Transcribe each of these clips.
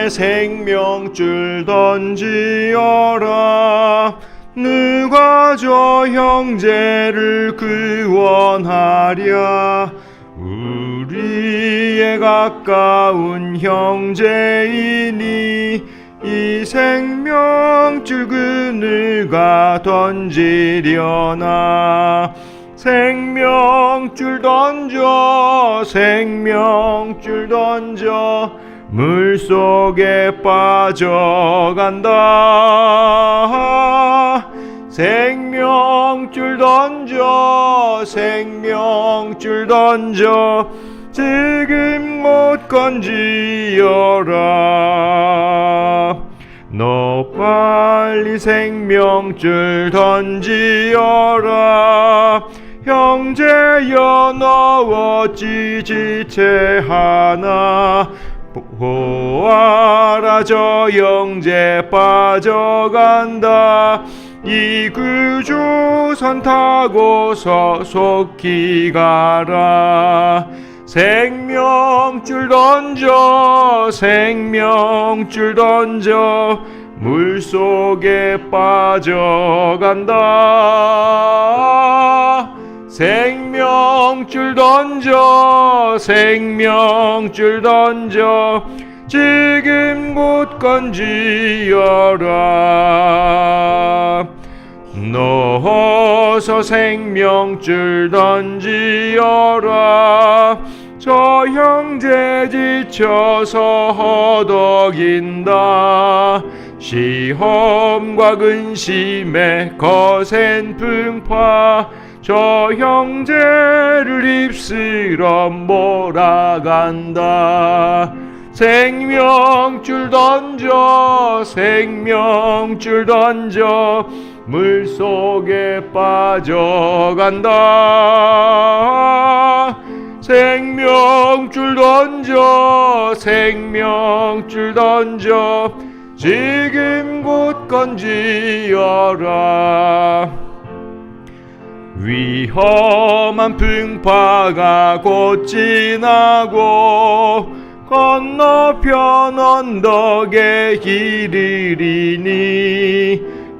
내 생명줄 던지어라. 누가 저 형제를 구원하랴. 우리의 가까운 형제이니 이 생명줄 그누가 던지려나. 생명줄 던져, 생명줄 던져, 물속에 빠져간다. 생명줄 던져, 생명줄 던져, 지금 못 건지어라. 너 빨리 생명줄 던지어라. 형제여 너 어찌 지체하나. 보아라 저 형제 빠져간다. 이 구주선 타고서 속히 가라. 생명줄 던져, 생명줄 던져, 물속에 빠져간다. 생명줄 던져, 생명줄 던져, 지금 곧 건지어라. 너 어서 생명줄 던지어라. 저 형제 지쳐서 허덕인다. 시험과 근심에 거센 풍파, 저 형제를 입술어 몰아간다. 생명줄 던져, 생명줄 던져, 물속에 빠져간다. 생명줄 던져, 생명줄 던져, 지금 곧 건지어라. 위험한 풍파가 곧 지나고 건너편 언덕에 이르리니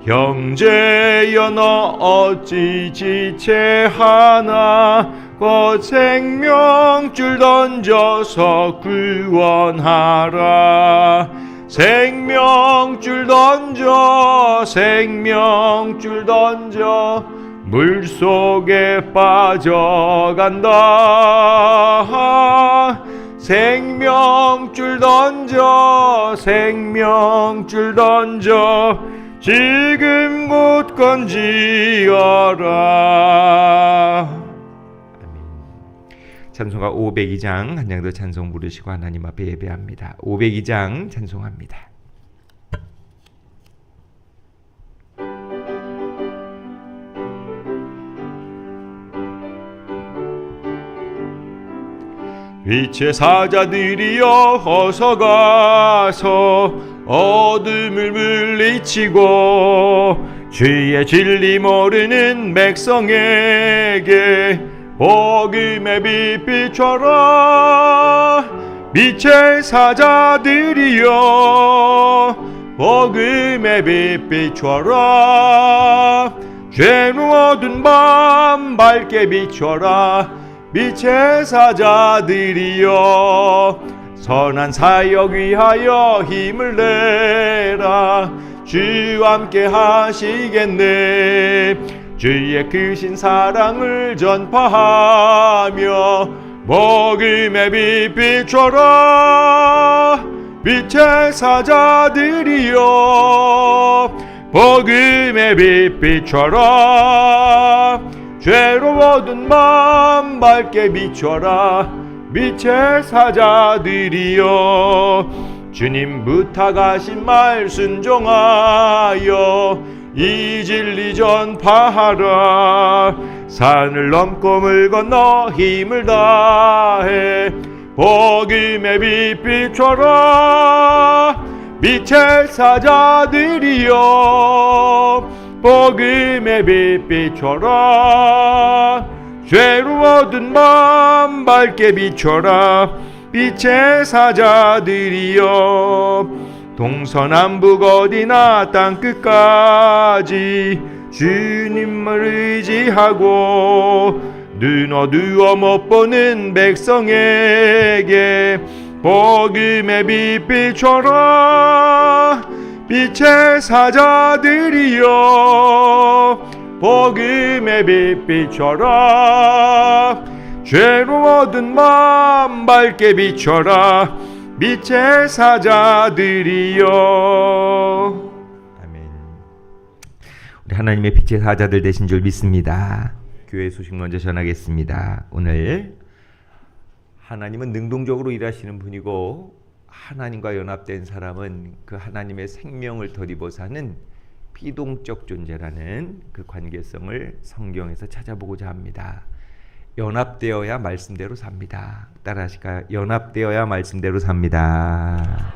형제여 너 어찌 지체하나. 곧 생명줄 던져서 구원하라. 생명줄 던져, 생명줄 던져, 물속에 빠져간다. 생명줄 던져, 생명줄 던져, 지금 곧 건지어라. 찬송가 502장 한 장 더 찬송 부르시고 하나님 앞에 예배합니다. 502장 찬송합니다. 빛의 사자들이여 어서 가서 어둠을 물리치고 주의 진리 모르는 백성에게 복음의 빛 비춰라. 빛의 사자들이여 복음의 빛 비춰라. 죄로 어두운 밤 밝게 비춰라. 빛의 사자들이여 선한 사역 위하여 힘을 내라. 주와 함께 하시겠네. 주의 크신 사랑을 전파하며 복음의 빛 비춰라. 빛의 사자들이여 복음의 빛 비춰라. 죄로워둔 맘 밝게 비춰라. 빛의 사자들이여 주님 부탁하신 말 순종하여 이 진리 전파하라. 산을 넘고 물 건너 힘을 다해 복음의 빛 비춰라. 빛의 사자들이여 복음의 빛 비춰라. 죄로 얻은 맘 밝게 비춰라. 빛의 사자들이여 동서남북 어디나 땅끝까지 주님을 의지하고 눈 어두워 못 보는 백성에게 복음의 빛 비춰라. 빛의 사자들이여 복음의 빛 비춰라. 죄로 얻은 마음 밝게 비춰라. 빛의 사자들이여. 아멘. 우리 하나님의 빛의 사자들 되신 줄 믿습니다. 교회 소식 먼저 전하겠습니다. 오늘 하나님은 능동적으로 일하시는 분이고 하나님과 연합된 사람은 그 하나님의 생명을 덧입어 사는 비동적 존재라는 그 관계성을 성경에서 찾아보고자 합니다. 연합되어야 말씀대로 삽니다. 따라하실까요? 연합되어야 말씀대로 삽니다.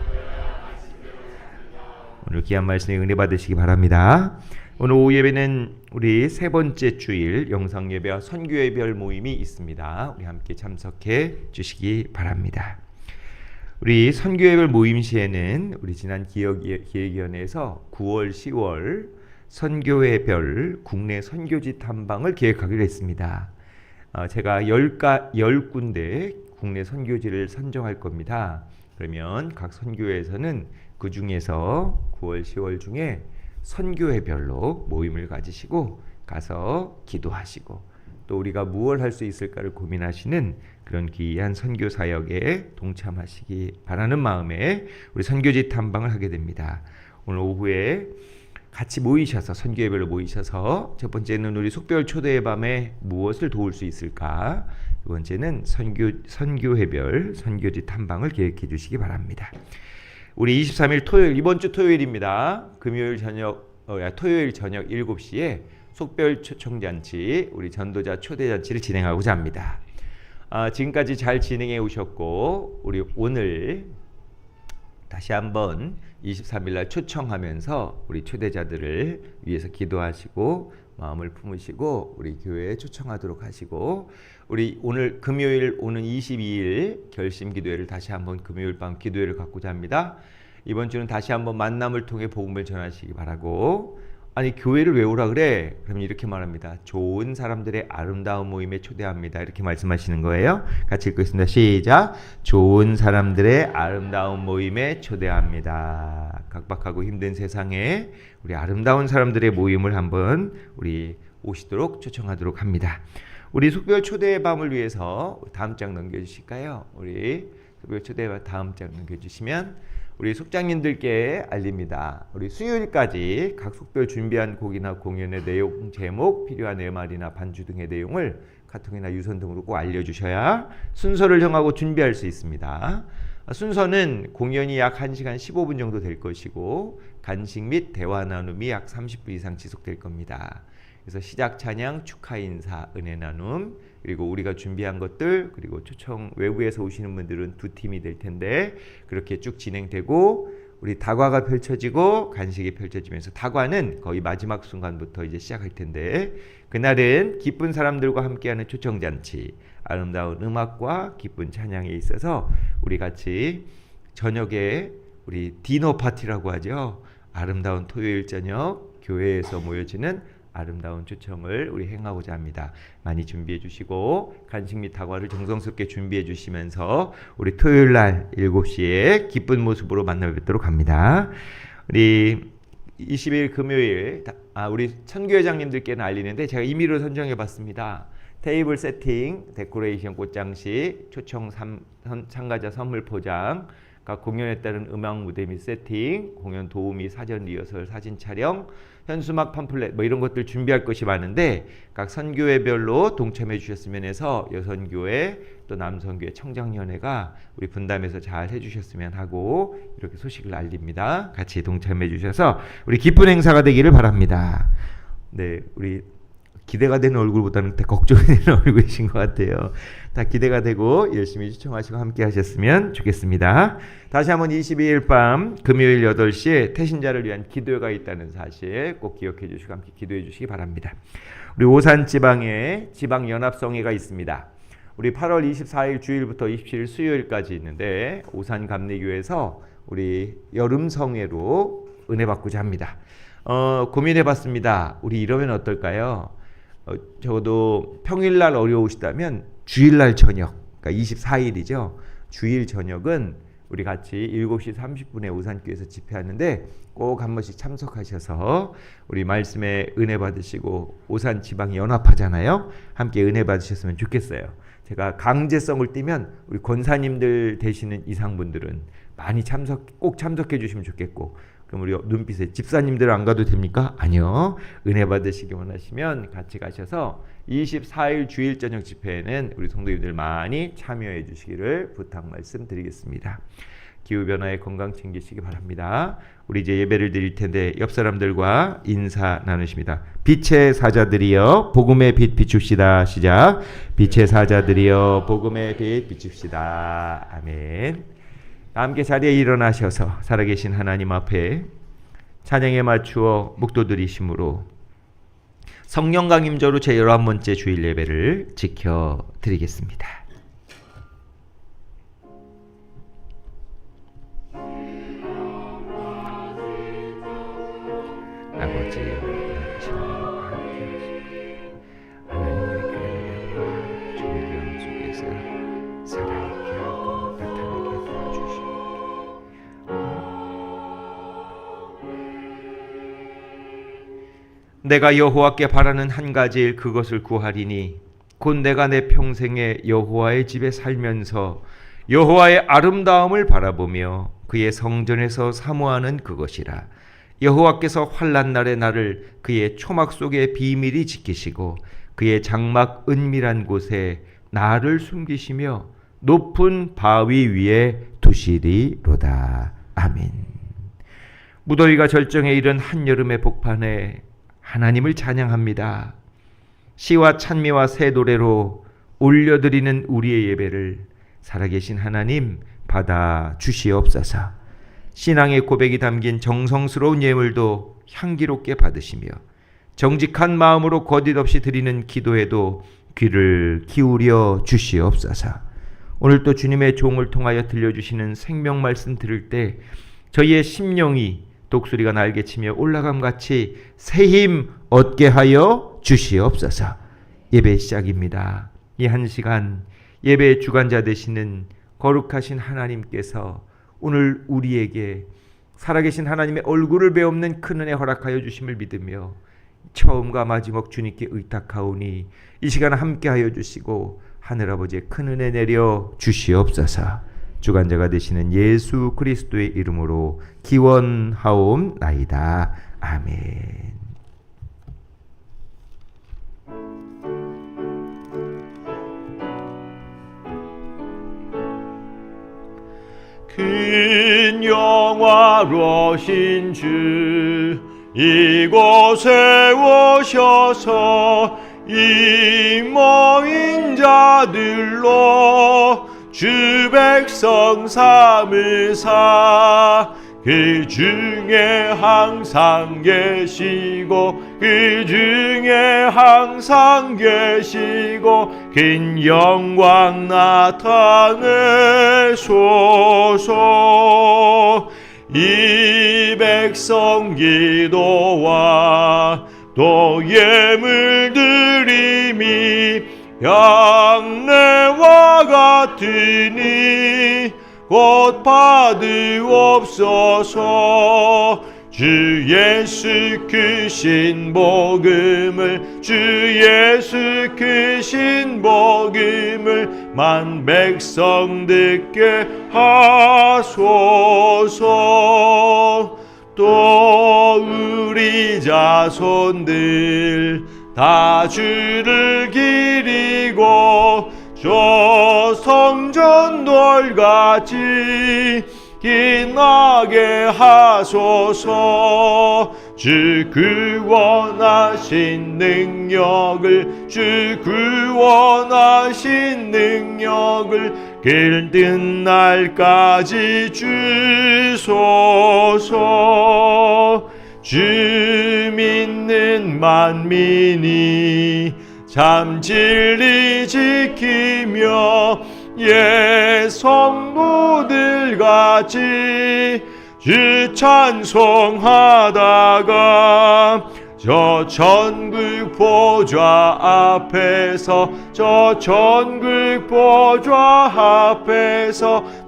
오늘 귀한 말씀에 은혜 받으시기 바랍니다. 오늘 오후 예배는 우리 세 번째 주일 영상 예배와 선교 예별 모임이 있습니다. 우리 함께 참석해 주시기 바랍니다. 우리 선교 예별 모임 시에는 우리 지난 기획위원회에서 9월, 10월 선교 예별 국내 선교지 탐방을 계획하기로 했습니다. 제가 10군데 국내 선교지를 선정할 겁니다. 그러면 각 선교회에서는 그 중에서 9월, 10월 중에 선교회별로 모임을 가지시고 가서 기도하시고 또 우리가 무엇을 할 수 있을까를 고민하시는 그런 귀한 선교 사역에 동참하시기 바라는 마음에 우리 선교지 탐방을 하게 됩니다. 오늘 오후에 같이 모이셔서 선교회별로 모이셔서 첫 번째는 우리 속별 초대의 밤에 무엇을 도울 수 있을까? 두 번째는 선교회별 선교지 탐방을 계획해 주시기 바랍니다. 우리 23일 토요일 이번 주 토요일입니다. 토요일 저녁 7시에 속별 초청잔치 우리 전도자 초대잔치를 진행하고자 합니다. 지금까지 잘 진행해 오셨고 우리 오늘 다시 한번 23일 날 초청하면서 우리 초대자들을 위해서 기도하시고 마음을 품으시고 우리 교회에 초청하도록 하시고 우리 오늘 금요일 오는 22일 결심 기도회를 다시 한번 금요일 밤 기도회를 갖고자 합니다. 이번 주는 다시 한번 만남을 통해 복음을 전하시기 바라고 아니 교회를 왜 오라 그래? 그러면 이렇게 말합니다. 좋은 사람들의 아름다운 모임에 초대합니다. 이렇게 말씀하시는 거예요. 같이 읽겠습니다. 시작. 좋은 사람들의 아름다운 모임에 초대합니다. 각박하고 힘든 세상에 우리 아름다운 사람들의 모임을 한번 우리 오시도록 초청하도록 합니다. 우리 속별 초대의 밤을 위해서 다음 장 넘겨주실까요? 우리 속별 초대의 밤 다음 장 넘겨주시면 우리 속장님들께 알립니다. 우리 수요일까지 각 속별 준비한 곡이나 공연의 내용, 제목, 필요한 MR이나 반주 등의 내용을 카톡이나 유선 등으로 꼭 알려주셔야 순서를 정하고 준비할 수 있습니다. 순서는 공연이 약 1시간 15분 정도 될 것이고 간식 및 대화 나눔이 약 30분 이상 지속될 겁니다. 그래서 시작 찬양, 축하 인사, 은혜 나눔, 그리고 우리가 준비한 것들, 그리고 초청 외부에서 오시는 분들은 두 팀이 될 텐데 그렇게 쭉 진행되고 우리 다과가 펼쳐지고 간식이 펼쳐지면서 다과는 거의 마지막 순간부터 이제 시작할 텐데 그날은 기쁜 사람들과 함께하는 초청잔치, 아름다운 음악과 기쁜 찬양에 있어서 우리 같이 저녁에 우리 디너 파티라고 하죠. 아름다운 토요일 저녁 교회에서 모여지는 아름다운 초청을 우리 행하고자 합니다. 많이 준비해 주시고 간식 및 다과를 정성스럽게 준비해 주시면서 우리 토요일 날 7시에 기쁜 모습으로 만나 뵙도록 합니다. 우리 20일 금요일 우리 선교회장님들께는 알리는데 제가 임의로 선정해 봤습니다. 테이블 세팅, 데코레이션 꽃장식, 초청 참가자 선물 포장, 각 공연에 따른 음악 무대 및 세팅, 공연 도우미 사전 리허설, 사진 촬영, 현수막 팜플렛 이런 것들 준비할 것이 많은데 각 선교회별로 동참해 주셨으면 해서 여선교회 또 남선교회 청장연회가 우리 분담해서 잘 해주셨으면 하고 이렇게 소식을 알립니다. 같이 동참해 주셔서 우리 기쁜 행사가 되기를 바랍니다. 네, 우리 기대가 되는 얼굴보다는 다 걱정이 되는 얼굴이신 것 같아요. 다 기대가 되고 열심히 초청하시고 함께 하셨으면 좋겠습니다. 다시 한번 22일 밤 금요일 8시에 태신자를 위한 기도회가 있다는 사실 꼭 기억해 주시고 함께 기도해 주시기 바랍니다. 우리 오산 지방에 지방연합성회가 있습니다. 우리 8월 24일 주일부터 27일 수요일까지 있는데 오산 감리교에서 우리 여름 성회로 은혜 받고자 합니다. 고민해봤습니다. 우리 이러면 어떨까요? 적어도 평일날 어려우시다면 주일날 저녁, 그러니까 24일이죠. 주일 저녁은 우리 같이 7시 30분에 오산교에서 집회하는데 꼭 한 번씩 참석하셔서 우리 말씀에 은혜 받으시고 오산 지방 연합하잖아요. 함께 은혜 받으셨으면 좋겠어요. 제가 강제성을 띠면 우리 권사님들 되시는 이상분들은 많이 꼭 참석해 주시면 좋겠고, 그럼 우리 눈빛에 집사님들 안 가도 됩니까? 아니요. 은혜 받으시기 원하시면 같이 가셔서 24일 주일 저녁 집회에는 우리 성도님들 많이 참여해 주시기를 부탁 말씀드리겠습니다. 기후변화에 건강 챙기시기 바랍니다. 우리 이제 예배를 드릴 텐데 옆 사람들과 인사 나누십니다. 빛의 사자들이여 복음의 빛 비춥시다. 시작. 빛의 사자들이여 복음의 빛 비춥시다. 아멘. 함께 자리에 일어나셔서 살아계신 하나님 앞에 찬양에 맞추어 묵도드리심으로 성령 강림절로 제 11번째 주일 예배를 지켜드리겠습니다. 아버지 하나님의 그의 존귀함 속에서 살아있게 하고 나타나게 도와주시고 내가 여호와께 바라는 한 가지 일 그것을 구하리니 곧 내가 내 평생에 여호와의 집에 살면서 여호와의 아름다움을 바라보며 그의 성전에서 사모하는 그것이라. 여호와께서 환난 날에 나를 그의 초막 속에 비밀히 지키시고 그의 장막 은밀한 곳에 나를 숨기시며 높은 바위 위에 두시리로다. 아멘. 무더위가 절정에 이른 한여름의 복판에 하나님을 찬양합니다. 시와 찬미와 새 노래로 올려드리는 우리의 예배를 살아계신 하나님 받아 주시옵소서. 신앙의 고백이 담긴 정성스러운 예물도 향기롭게 받으시며 정직한 마음으로 거짓 없이 드리는 기도에도 귀를 기울여 주시옵소서. 오늘 또 주님의 종을 통하여 들려주시는 생명 말씀 들을 때 저희의 심령이 독수리가 날개치며 올라감같이 새 힘 얻게 하여 주시옵소서. 예배 시작입니다. 이 한 시간 예배의 주관자 되시는 거룩하신 하나님께서 오늘 우리에게 살아계신 하나님의 얼굴을 배우는 큰 은혜 허락하여 주심을 믿으며 처음과 마지막 주님께 의탁하오니 이 시간 함께하여 주시고 하늘아버지의 큰 은혜 내려 주시옵소서. 주관자가 되시는 예수 그리스도의 이름으로 기원하옵나이다. 아멘. 큰 영화로신 주 이곳에 오셔서 이 모인 자들로 주 백성 삼으사 그 중에 항상 계시고 그 중에 항상 계시고 긴 영광 나타내소서. 이 백성 기도와 또 예물 드림이 양내와 같으니 곧 받으옵소서. 주 예수 크신 복음을 주 예수 크신 복음을 만 백성 듣게 하소서. 또 우리 자손들 다 주를 기리고 저 성전 돌같이 빛나게 하소서. 주 구원하신 능력을 주 구원하신 능력을 길든 날까지 주소서. 주 믿는 만민이 참 진리 지키며 예 성도들 같이 주 찬송하다가 저 천국 보좌 앞에서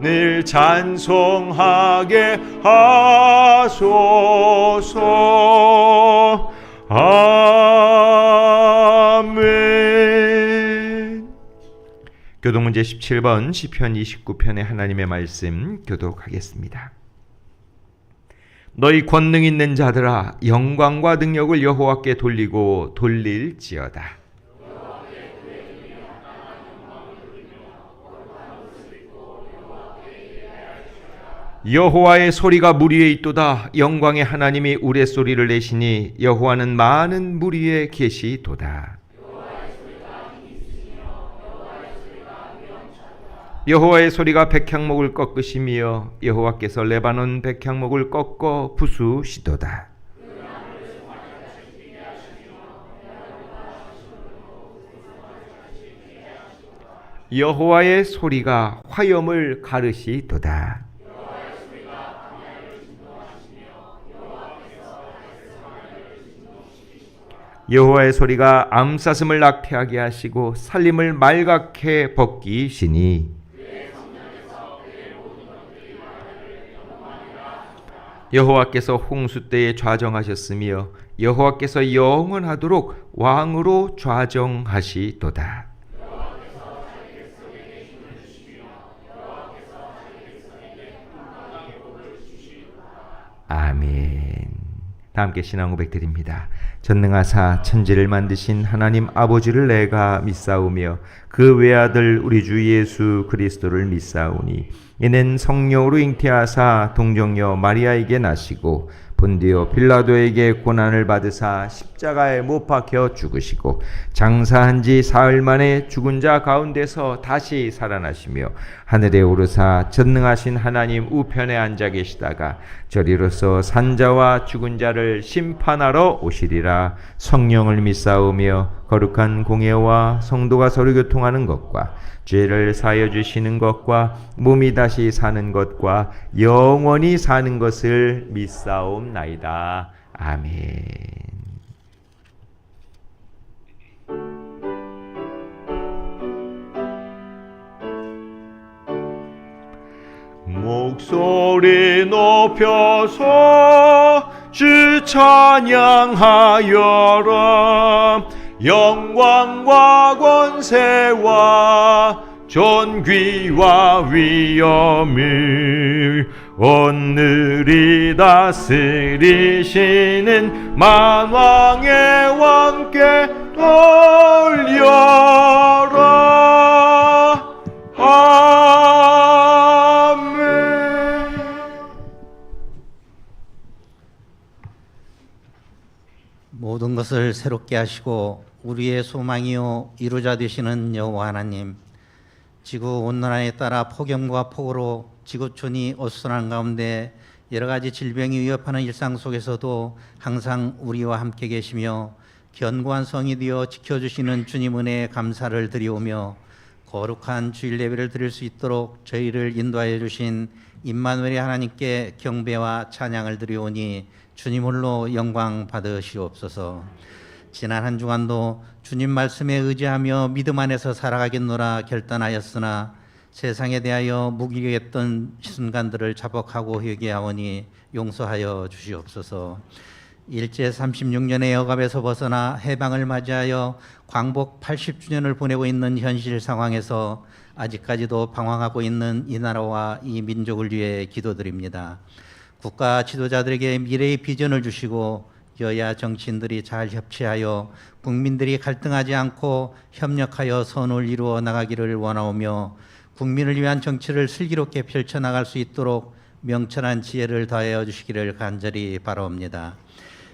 늘 찬송하게 하소서. 아멘. 교독문제 17번 시편 29편의 하나님의 말씀 교독하겠습니다. 너희 권능 있는 자들아 영광과 능력을 여호와께 돌리고 돌릴지어다. 여호와의 소리가 물 위에 있도다. 영광의 하나님이 우레소리를 내시니 여호와는 많은 물 위에 계시도다. 여호와의 소리가 백향목을 꺾으시며 여호와께서 레바논 백향목을 꺾어 부수시도다. 여호와의 소리가 화염을 가르시도다. 여호와의 소리가 암사슴을 낙태하게 하시고 살림을 말갛게 벗기시니 여호와께서 홍수 때에 좌정하셨으며 여호와께서 영원하도록 왕으로 좌정하시도다. 아멘. 다 함께 신앙 고백 드립니다. 전능하사 천지를 만드신 하나님 아버지를 내가 믿사오며 그 외아들 우리 주 예수 그리스도를 믿사오니 이는 성령으로 잉태하사 동정녀 마리아에게 나시고 본디오 빌라도에게 고난을 받으사 십자가에 못 박혀 죽으시고 장사한 지 사흘 만에 죽은 자 가운데서 다시 살아나시며 하늘에 오르사 전능하신 하나님 우편에 앉아 계시다가 저리로서 산자와 죽은 자를 심판하러 오시리라. 성령을 믿사오며 거룩한 공예와 성도가 서로 교통하는 것과 죄를 사하여 주시는 것과 몸이 다시 사는 것과 영원히 사는 것을 믿사옵나이다. 아멘. 목소리 높여서 주 찬양하여라. 영광과 권세와 존귀와 위엄을 오늘이 다스리시는 만왕의 왕께 돌려라. 아멘. 모든 것을 새롭게 하시고 우리의 소망이요 이루자 되시는 여호와 하나님, 지구 온난화에 따라 폭염과 폭우로 지구촌이 어수선한 가운데 여러 가지 질병이 위협하는 일상 속에서도 항상 우리와 함께 계시며 견고한 성이 되어 지켜주시는 주님 은혜에 감사를 드리오며 거룩한 주일 예배를 드릴 수 있도록 저희를 인도하여 주신 임마누엘의 하나님께 경배와 찬양을 드리오니 주님 홀로 영광 받으시옵소서. 지난 한 주간도 주님 말씀에 의지하며 믿음 안에서 살아가겠노라 결단하였으나 세상에 대하여 무기력했던 순간들을 자복하고 회개하오니 용서하여 주시옵소서. 일제 36년의 억압에서 벗어나 해방을 맞이하여 광복 80주년을 보내고 있는 현실 상황에서 아직까지도 방황하고 있는 이 나라와 이 민족을 위해 기도드립니다. 국가 지도자들에게 미래의 비전을 주시고 여야 정치인들이 잘 협치하여 국민들이 갈등하지 않고 협력하여 선을 이루어 나가기를 원하오며 국민을 위한 정치를 슬기롭게 펼쳐나갈 수 있도록 명철한 지혜를 더하여 주시기를 간절히 바라옵니다.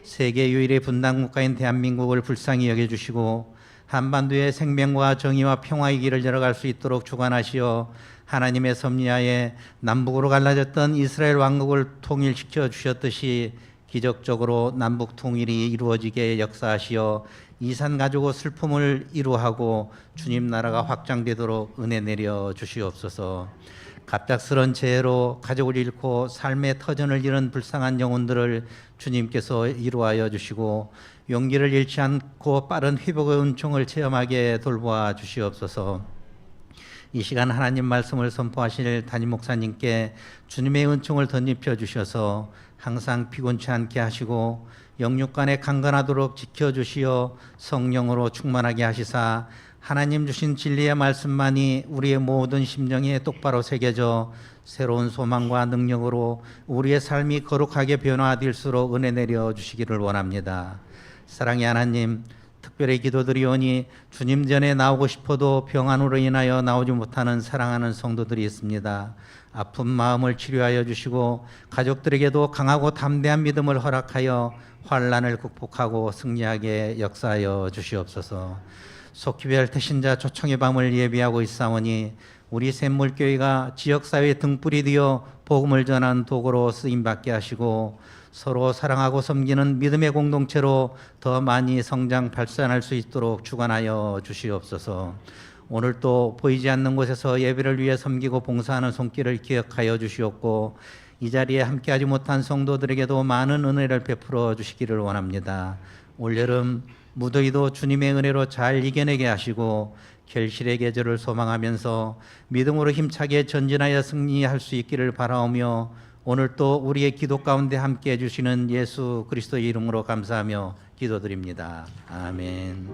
세계 유일의 분단 국가인 대한민국을 불쌍히 여겨주시고 한반도의 생명과 정의와 평화의 길을 열어갈 수 있도록 주관하시어 하나님의 섭리하에 남북으로 갈라졌던 이스라엘 왕국을 통일시켜 주셨듯이 기적적으로 남북 통일이 이루어지게 역사하시어 이산 가지고 슬픔을 이루하고 주님 나라가 확장되도록 은혜 내려 주시옵소서. 갑작스런 재해로 가족을 잃고 삶의 터전을 잃은 불쌍한 영혼들을 주님께서 이루하여 주시고 용기를 잃지 않고 빠른 회복의 은총을 체험하게 돌보아 주시옵소서. 이 시간 하나님 말씀을 선포하실 담임 목사님께 주님의 은총을 덧입혀 주셔서 항상 피곤치 않게 하시고 영육간에 강건하도록 지켜주시어 성령으로 충만하게 하시사 하나님 주신 진리의 말씀만이 우리의 모든 심령에 똑바로 새겨져 새로운 소망과 능력으로 우리의 삶이 거룩하게 변화될수록 은혜 내려 주시기를 원합니다. 사랑의 하나님, 특별히 기도드리오니 주님 전에 나오고 싶어도 병환으로 인하여 나오지 못하는 사랑하는 성도들이 있습니다. 아픈 마음을 치료하여 주시고 가족들에게도 강하고 담대한 믿음을 허락하여 환난을 극복하고 승리하게 역사하여 주시옵소서. 속기별 태신자 초청의 밤을 예비하고 있사오니 우리 샘물교회가 지역사회의 등불이 되어 복음을 전하는 도구로 쓰임받게 하시고 서로 사랑하고 섬기는 믿음의 공동체로 더 많이 성장 발산할 수 있도록 주관하여 주시옵소서. 오늘 또 보이지 않는 곳에서 예배를 위해 섬기고 봉사하는 손길을 기억하여 주시옵고 이 자리에 함께하지 못한 성도들에게도 많은 은혜를 베풀어 주시기를 원합니다. 올여름 무더위도 주님의 은혜로 잘 이겨내게 하시고 결실의 계절을 소망하면서 믿음으로 힘차게 전진하여 승리할 수 있기를 바라오며 오늘 또 우리의 기도 가운데 함께 해주시는 예수 그리스도의 이름으로 감사하며 기도드립니다. 아멘.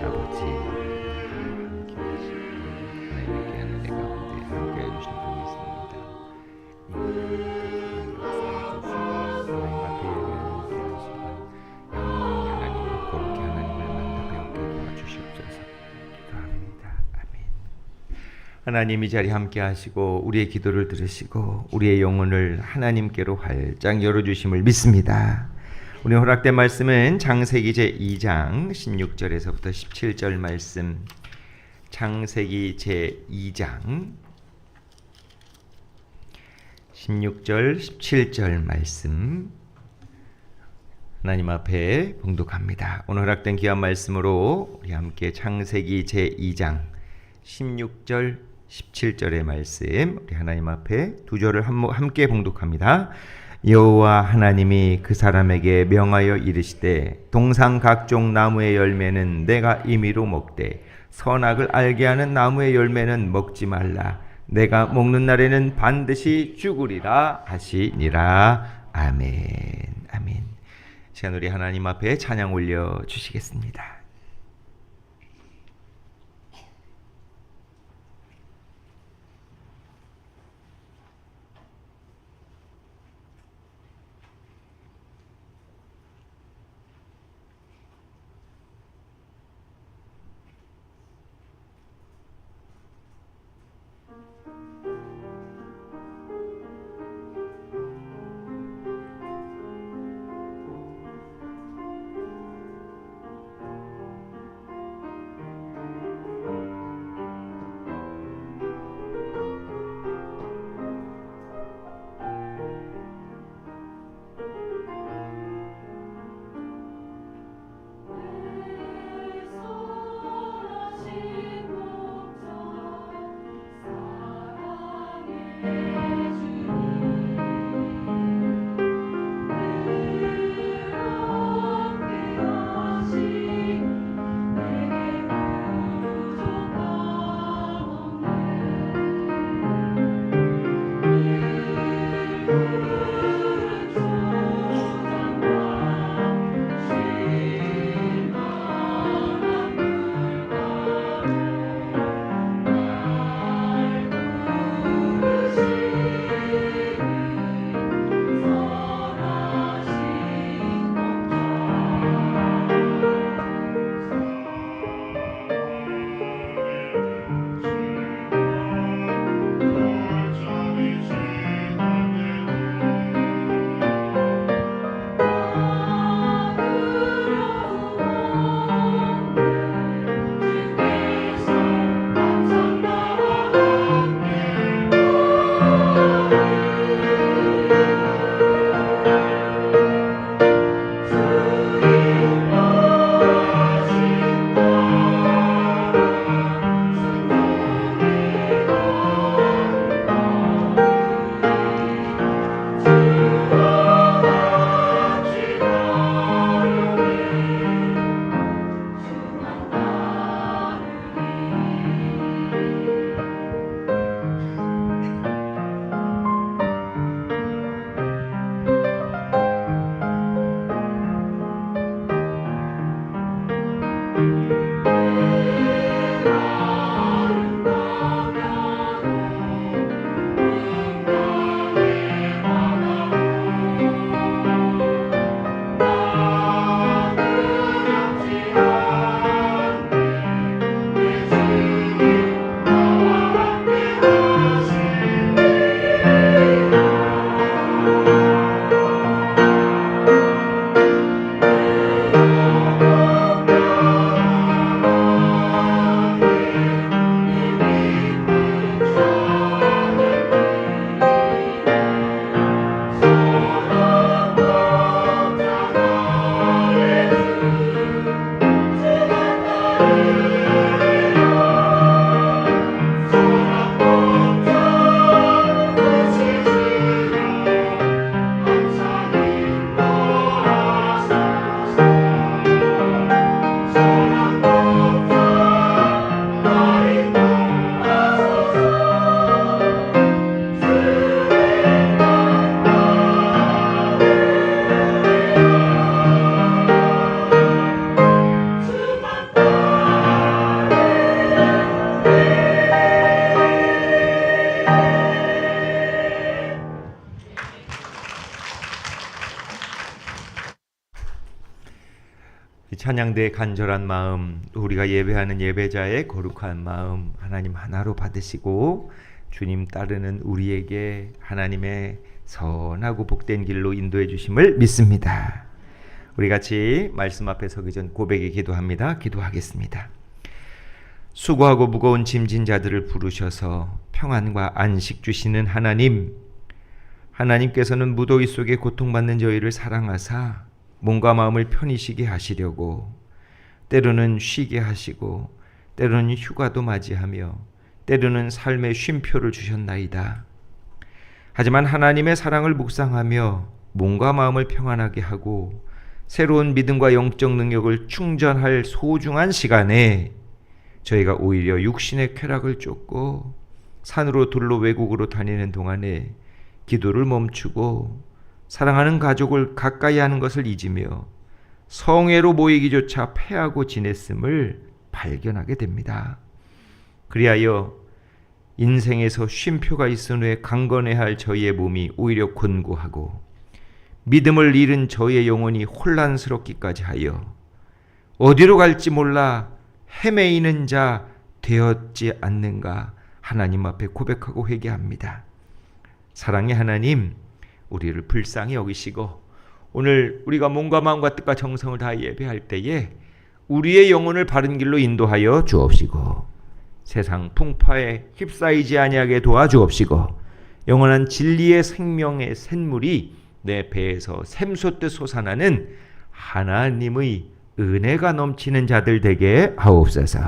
아버지 함께 하시고 하나님께 하는 내 가운데 함께 해주신 분이 있습니다. 하나님 앞에 예배하는 시간 하나님 거룩히 하나님을 만나 배우게 도와주시옵소서. 기도합니다. 아멘. 하나님 이 자리 함께 하시고 우리의 기도를 들으시고 우리의 영혼을 하나님께로 활짝 열어주심을 믿습니다. 우리 허락된 말씀은 창세기 제2장 16절에서부터 17절 말씀, 창세기 제2장 16절 17절 말씀 하나님 앞에 봉독합니다. 오늘 허락된 귀한 말씀으로 우리 함께 창세기 제2장 16절 17절의 말씀 우리 하나님 앞에 두 절을 함께 봉독합니다. 여호와 하나님이 그 사람에게 명하여 이르시되 동상 각종 나무의 열매는 내가 임의로 먹되 선악을 알게 하는 나무의 열매는 먹지 말라. 내가 먹는 날에는 반드시 죽으리라 하시니라. 아멘. 아멘. 시간 우리 하나님 앞에 찬양 올려 주시겠습니다. 찬양대의 간절한 마음, 우리가 예배하는 예배자의 거룩한 마음 하나님 하나로 받으시고 주님 따르는 우리에게 하나님의 선하고 복된 길로 인도해 주심을 믿습니다. 우리 같이 말씀 앞에 서기 전 고백에 기도합니다. 기도하겠습니다. 수고하고 무거운 짐진 자들을 부르셔서 평안과 안식 주시는 하나님, 하나님께서는 무더위 속에 고통받는 저희를 사랑하사 몸과 마음을 편히 쉬게 하시려고 때로는 쉬게 하시고 때로는 휴가도 맞이하며 때로는 삶의 쉼표를 주셨나이다. 하지만 하나님의 사랑을 묵상하며 몸과 마음을 평안하게 하고 새로운 믿음과 영적 능력을 충전할 소중한 시간에 저희가 오히려 육신의 쾌락을 쫓고 산으로 들로 외국으로 다니는 동안에 기도를 멈추고 사랑하는 가족을 가까이 하는 것을 잊으며 성회로 모이기조차 패하고 지냈음을 발견하게 됩니다. 그리하여 인생에서 쉼표가 있은 후에 강건해야 할 저희의 몸이 오히려 곤고하고 믿음을 잃은 저희의 영혼이 혼란스럽기까지 하여 어디로 갈지 몰라 헤매이는 자 되었지 않는가 하나님 앞에 고백하고 회개합니다. 사랑의 하나님, 우리를 불쌍히 여기시고 오늘 우리가 몸과 마음과 뜻과 정성을 다해 예배할 때에 우리의 영혼을 바른 길로 인도하여 주옵시고 세상 풍파에 휩싸이지 아니하게 도와주옵시고 영원한 진리의 생명의 샘물이 내 배에서 샘솟듯 솟아나는 하나님의 은혜가 넘치는 자들 되게 하옵소서.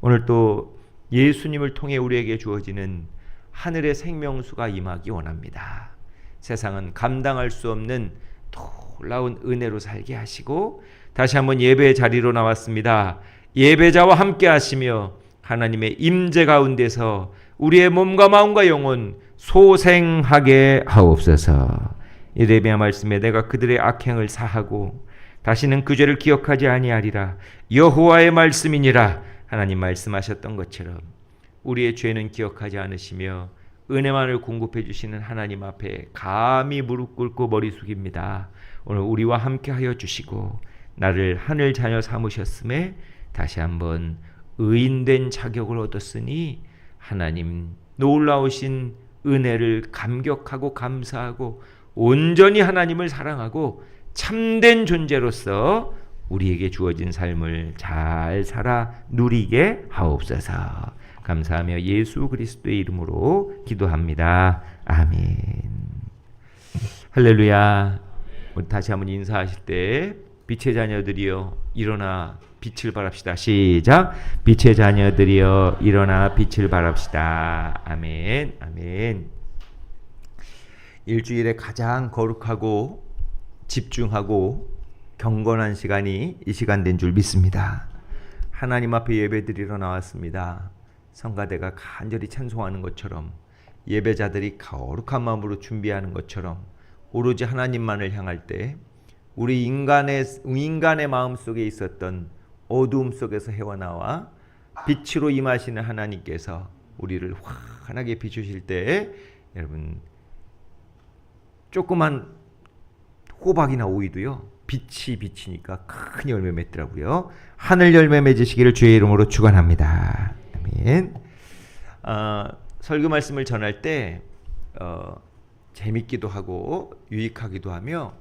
오늘 또 예수님을 통해 우리에게 주어지는 하늘의 생명수가 임하기 원합니다. 세상은 감당할 수 없는 놀라운 은혜로 살게 하시고 다시 한번 예배의 자리로 나왔습니다. 예배자와 함께 하시며 하나님의 임재 가운데서 우리의 몸과 마음과 영혼 소생하게 하옵소서. 예레미야 말씀에 내가 그들의 악행을 사하고 다시는 그 죄를 기억하지 아니하리라 여호와의 말씀이니라 하나님 말씀하셨던 것처럼 우리의 죄는 기억하지 않으시며 은혜만을 공급해 주시는 하나님 앞에 감히 무릎 꿇고 머리 숙입니다. 오늘 우리와 함께 하여 주시고 나를 하늘 자녀 삼으셨음에 다시 한번 의인된 자격을 얻었으니 하나님 놀라우신 은혜를 감격하고 감사하고 온전히 하나님을 사랑하고 참된 존재로서 우리에게 주어진 삶을 잘 살아 누리게 하옵소서. 감사하며 예수 그리스도의 이름으로 기도합니다. 아멘. 할렐루야. 우리 다시 한번 인사하실 때 빛의 자녀들이여 일어나 빛을 발합시다. 시작. 빛의 자녀들이여 일어나 빛을 발합시다. 아멘. 아멘. 일주일에 가장 거룩하고 집중하고 경건한 시간이 이 시간 된 줄 믿습니다. 하나님 앞에 예배드리러 나왔습니다. 성가대가 간절히 찬송하는 것처럼 예배자들이 거룩한 마음으로 준비하는 것처럼 오로지 하나님만을 향할 때 우리 인간의 마음 속에 있었던 어두움 속에서 헤어나와 빛으로 임하시는 하나님께서 우리를 환하게 비추실 때 여러분 조그만 호박이나 오이도요 빛이 비치니까 큰 열매 맺더라고요. 하늘 열매 맺으시기를 주의 이름으로 축원합니다. 아멘. 설교 말씀을 전할 때 재밌기도 하고 유익하기도 하며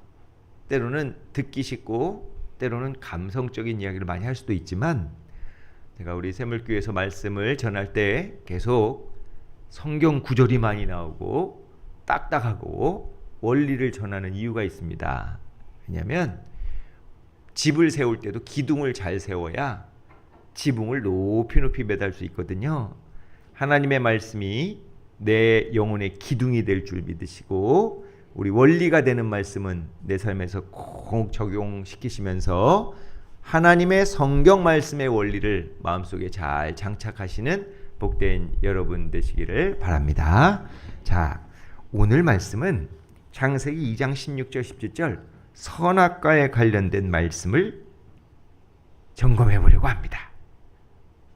때로는 듣기 쉽고 때로는 감성적인 이야기를 많이 할 수도 있지만 제가 우리 샘물교회에서 말씀을 전할 때 계속 성경 구절이 많이 나오고 딱딱하고 원리를 전하는 이유가 있습니다. 왜냐하면 집을 세울 때도 기둥을 잘 세워야 지붕을 높이 매달 수 있거든요. 하나님의 말씀이 내 영혼의 기둥이 될 줄 믿으시고 우리 원리가 되는 말씀은 내 삶에서 꼭 적용시키시면서 하나님의 성경 말씀의 원리를 마음속에 잘 장착하시는 복된 여러분 되시기를 바랍니다. 자, 오늘 말씀은 창세기 2장 16절 17절 선악과에 관련된 말씀을 점검해 보려고 합니다.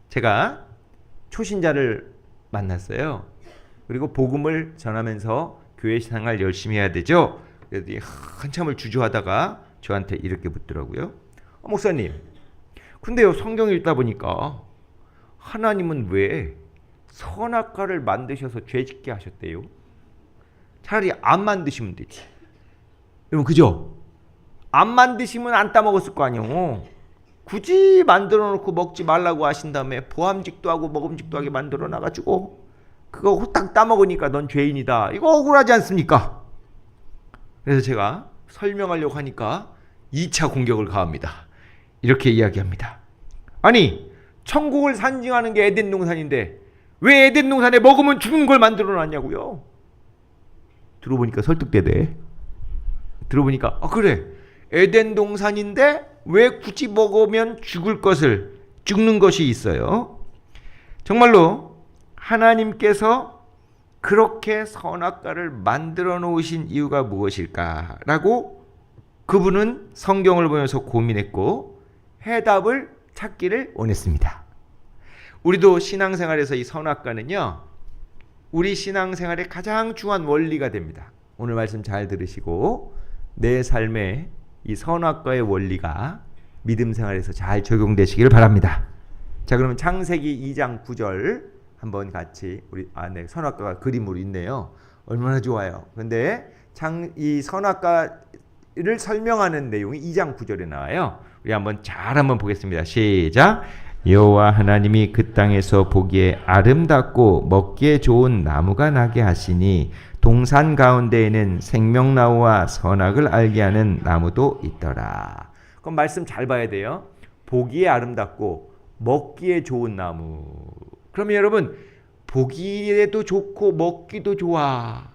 제가 초신자를 만났어요. 그리고 복음을 전하면서 교회 생활 열심히 해야 되죠. 그래서 한참을 주저하다가 저한테 이렇게 묻더라고요. 목사님, 근데요 성경 읽다 보니까 하나님은 왜 선악과를 만드셔서 죄짓게 하셨대요? 차라리 안 만드시면 되지. 여러분 그죠? 안 만드시면 안 따먹었을 거 아니에요. 굳이 만들어 놓고 먹지 말라고 하신 다음에 보암직도 하고 먹음직도 하게 만들어 놔가지고 그거 후딱 따먹으니까 넌 죄인이다. 이거 억울하지 않습니까? 그래서 제가 설명하려고 하니까 2차 공격을 가합니다. 이렇게 이야기합니다. 아니 천국을 상징하는 게 에덴 동산인데 왜 에덴 동산에 먹으면 죽은 걸 만들어 놨냐고요? 들어보니까 설득되대. 들어보니까 그래 에덴 동산인데 왜 굳이 먹으면 죽는 것이 있어요? 정말로 하나님께서 그렇게 선악과를 만들어 놓으신 이유가 무엇일까라고 그분은 성경을 보면서 고민했고 해답을 찾기를 원했습니다. 우리도 신앙생활에서 이 선악과는요, 우리 신앙생활의 가장 중요한 원리가 됩니다. 오늘 말씀 잘 들으시고 내 삶에 이 선악과의 원리가 믿음 생활에서 잘 적용되시길 바랍니다. 자, 그러면 창세기 2장 9절 한번 같이 우리 선악과가 그림으로 있네요. 얼마나 좋아요. 그런데 이 선악과를 설명하는 내용이 2장 9절에 나와요. 우리 한번 보겠습니다. 시작. 여호와 하나님이 그 땅에서 보기에 아름답고 먹기에 좋은 나무가 나게 하시니 동산 가운데에는 생명나무와 선악을 알게 하는 나무도 있더라. 그럼 말씀 잘 봐야 돼요. 보기에 아름답고 먹기에 좋은 나무. 그러면 여러분 보기에도 좋고 먹기도 좋아.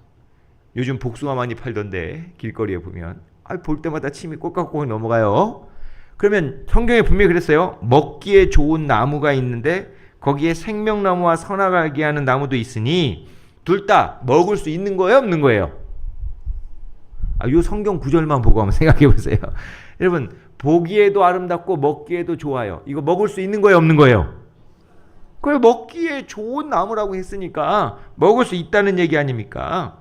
요즘 복숭아 많이 팔던데 길거리에 보면 볼 때마다 침이 꼴깍꼴깍 넘어가요. 그러면 성경에 분명히 그랬어요. 먹기에 좋은 나무가 있는데 거기에 생명나무와 선악을 알게 하는 나무도 있으니 둘 다 먹을 수 있는 거예요? 없는 거예요? 이 성경 구절만 보고 한번 생각해 보세요. 여러분 보기에도 아름답고 먹기에도 좋아요. 이거 먹을 수 있는 거예요? 없는 거예요? 그래 먹기에 좋은 나무라고 했으니까 먹을 수 있다는 얘기 아닙니까?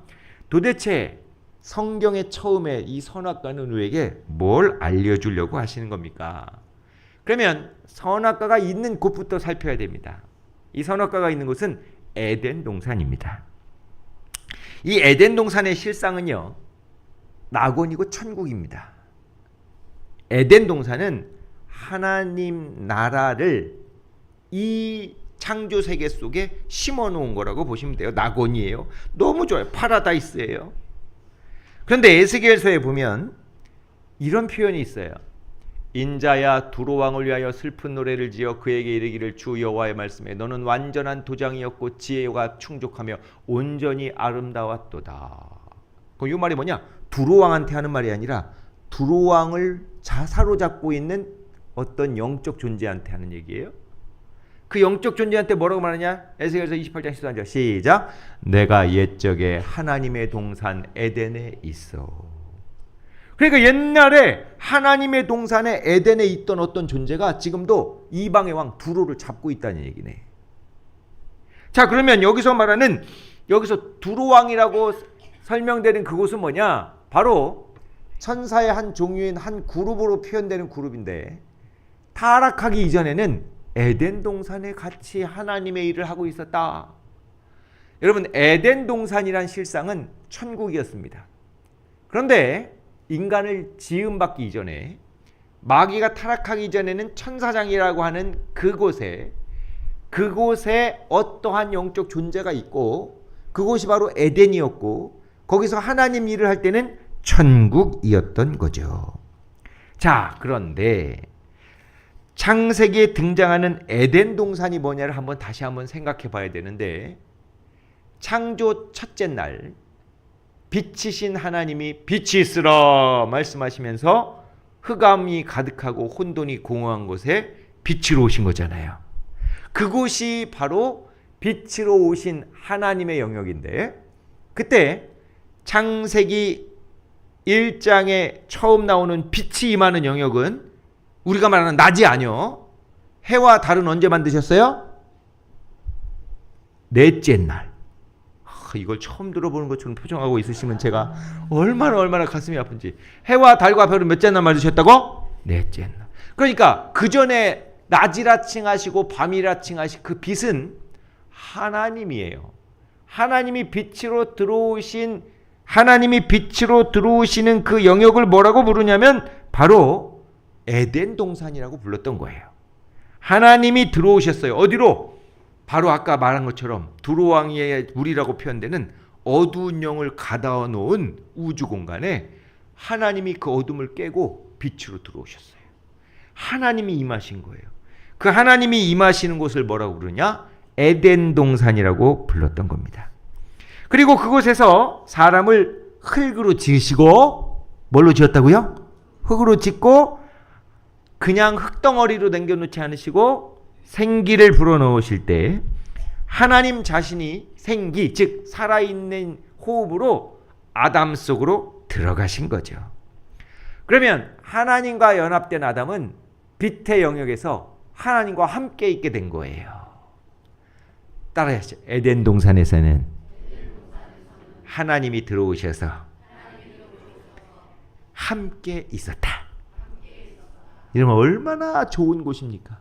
도대체 성경의 처음에 이 선악과는 우리에게 뭘 알려주려고 하시는 겁니까? 그러면 선악과가 있는 곳부터 살펴야 됩니다. 이 선악과가 있는 곳은 에덴 동산입니다. 이 에덴 동산의 실상은요, 낙원이고 천국입니다. 에덴 동산은 하나님 나라를 이 창조 세계 속에 심어 놓은 거라고 보시면 돼요. 낙원이에요. 너무 좋아요. 파라다이스예요. 그런데 에스겔서에 보면 이런 표현이 있어요. 인자야 두로 왕을 위하여 슬픈 노래를 지어 그에게 이르기를 주 여호와의 말씀에 너는 완전한 도장이었고 지혜가 충족하며 온전히 아름다웠도다. 그럼 이 말이 뭐냐? 두로 왕한테 하는 말이 아니라 두로 왕을 사로잡고 있는 어떤 영적 존재한테 하는 얘기예요. 그 영적 존재한테 뭐라고 말하냐? 에스겔서 28장 13절 시작. 내가 옛적에 하나님의 동산 에덴에 있어. 그러니까 옛날에 하나님의 동산에 에덴에 있던 어떤 존재가 지금도 이방의 왕 두로를 잡고 있다는 얘기네. 자, 그러면 여기서 두로 왕이라고 설명되는 그곳은 뭐냐? 바로 천사의 한 종류인 한 그룹으로 표현되는 그룹인데, 타락하기 이전에는 에덴 동산에 같이 하나님의 일을 하고 있었다. 여러분, 에덴 동산이란 실상은 천국이었습니다. 그런데 인간을 지음받기 이전에, 마귀가 타락하기 전에는 천사장이라고 하는 그곳에 어떠한 영적 존재가 있고, 그곳이 바로 에덴이었고, 거기서 하나님 일을 할 때는 천국이었던 거죠. 자, 그런데 창세기에 등장하는 에덴 동산이 뭐냐를 다시 한번 생각해 봐야 되는데, 창조 첫째 날 빛이신 하나님이 빛이 있으라 말씀하시면서 흑암이 가득하고 혼돈이 공허한 곳에 빛으로 오신 거잖아요. 그곳이 바로 빛으로 오신 하나님의 영역인데, 그때 창세기 1장에 처음 나오는 빛이 임하는 영역은 우리가 말하는 낮이 아니요. 해와 달은 언제 만드셨어요? 넷째 날. 이걸 처음 들어보는 것처럼 표정하고 있으시면 제가 얼마나 가슴이 아픈지. 해와 달과 별은 몇째 날 만드셨다고? 넷째 날. 그러니까 그 전에 낮이라 칭하시고 밤이라 칭하시 그 빛은 하나님이에요. 하나님이 빛으로 들어오시는 그 영역을 뭐라고 부르냐면 바로 에덴 동산이라고 불렀던 거예요. 하나님이 들어오셨어요. 어디로? 바로 아까 말한 것처럼 두루왕이의 물이라고 표현되는 어두운 영을 가다워 놓은 우주 공간에 하나님이 그 어둠을 깨고 빛으로 들어오셨어요. 하나님이 임하신 거예요. 그 하나님이 임하시는 곳을 뭐라고 부르냐? 에덴 동산이라고 불렀던 겁니다. 그리고 그곳에서 사람을 흙으로 지으시고, 뭘로 지었다고요? 흙으로 짓고 그냥 흙덩어리로 남겨놓지 않으시고 생기를 불어넣으실 때 하나님 자신이 생기, 즉 살아있는 호흡으로 아담 속으로 들어가신 거죠. 그러면 하나님과 연합된 아담은 빛의 영역에서 하나님과 함께 있게 된 거예요. 따라하시죠. 에덴 동산에서는 하나님이 들어오셔서 함께 있었다. 이러면 얼마나 좋은 곳입니까?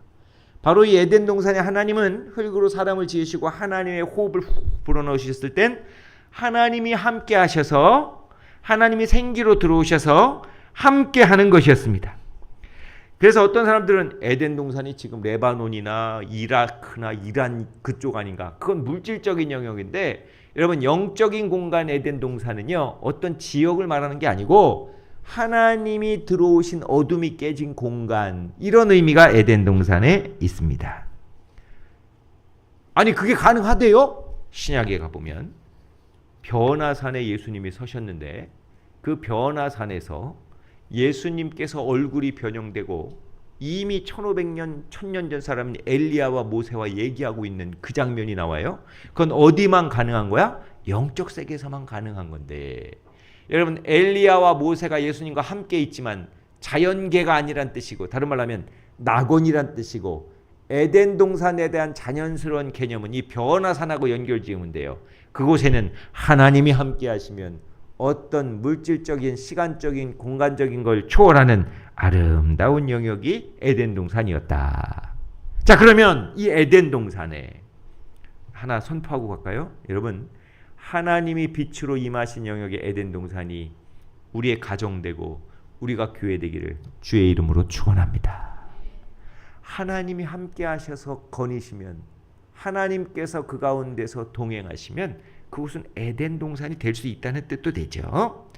바로 이 에덴 동산에 하나님은 흙으로 사람을 지으시고 하나님의 호흡을 훅 불어넣으셨을 땐 하나님이 함께 하셔서 하나님이 생기로 들어오셔서 함께 하는 것이었습니다. 그래서 어떤 사람들은 에덴 동산이 지금 레바논이나 이라크나 이란 그쪽 아닌가? 그건 물질적인 영역인데 여러분 영적인 공간 에덴 동산은요 어떤 지역을 말하는 게 아니고 하나님이 들어오신 어둠이 깨진 공간, 이런 의미가 에덴 동산에 있습니다. 아니 그게 가능하대요? 신약에 가보면 변화산에 예수님이 서셨는데 그 변화산에서 예수님께서 얼굴이 변형되고 이미 1500년, 1000년 전 사람인 엘리야와 모세와 얘기하고 있는 그 장면이 나와요. 그건 어디만 가능한 거야? 영적 세계에서만 가능한 건데, 여러분 엘리야와 모세가 예수님과 함께 있지만 자연계가 아니란 뜻이고, 다른 말로 하면 낙원이란 뜻이고, 에덴 동산에 대한 자연스러운 개념은 이 변화산하고 연결지으면 돼요. 그곳에는 하나님이 함께 하시면 어떤 물질적인, 시간적인, 공간적인 걸 초월하는 아름다운 영역이 에덴 동산이었다. 자, 그러면 이 에덴 동산에 하나 선포하고 갈까요? 여러분, 하나님이 빛으로 임하신 영역의 에덴 동산이 우리의 가정 되고 우리가 교회 되기를 주의 이름으로 축원합니다. 하나님이 함께 하셔서 거니시면, 하나님께서 그 가운데서 동행하시면 그곳은 에덴 동산이 될 수 있다는 뜻도 되죠.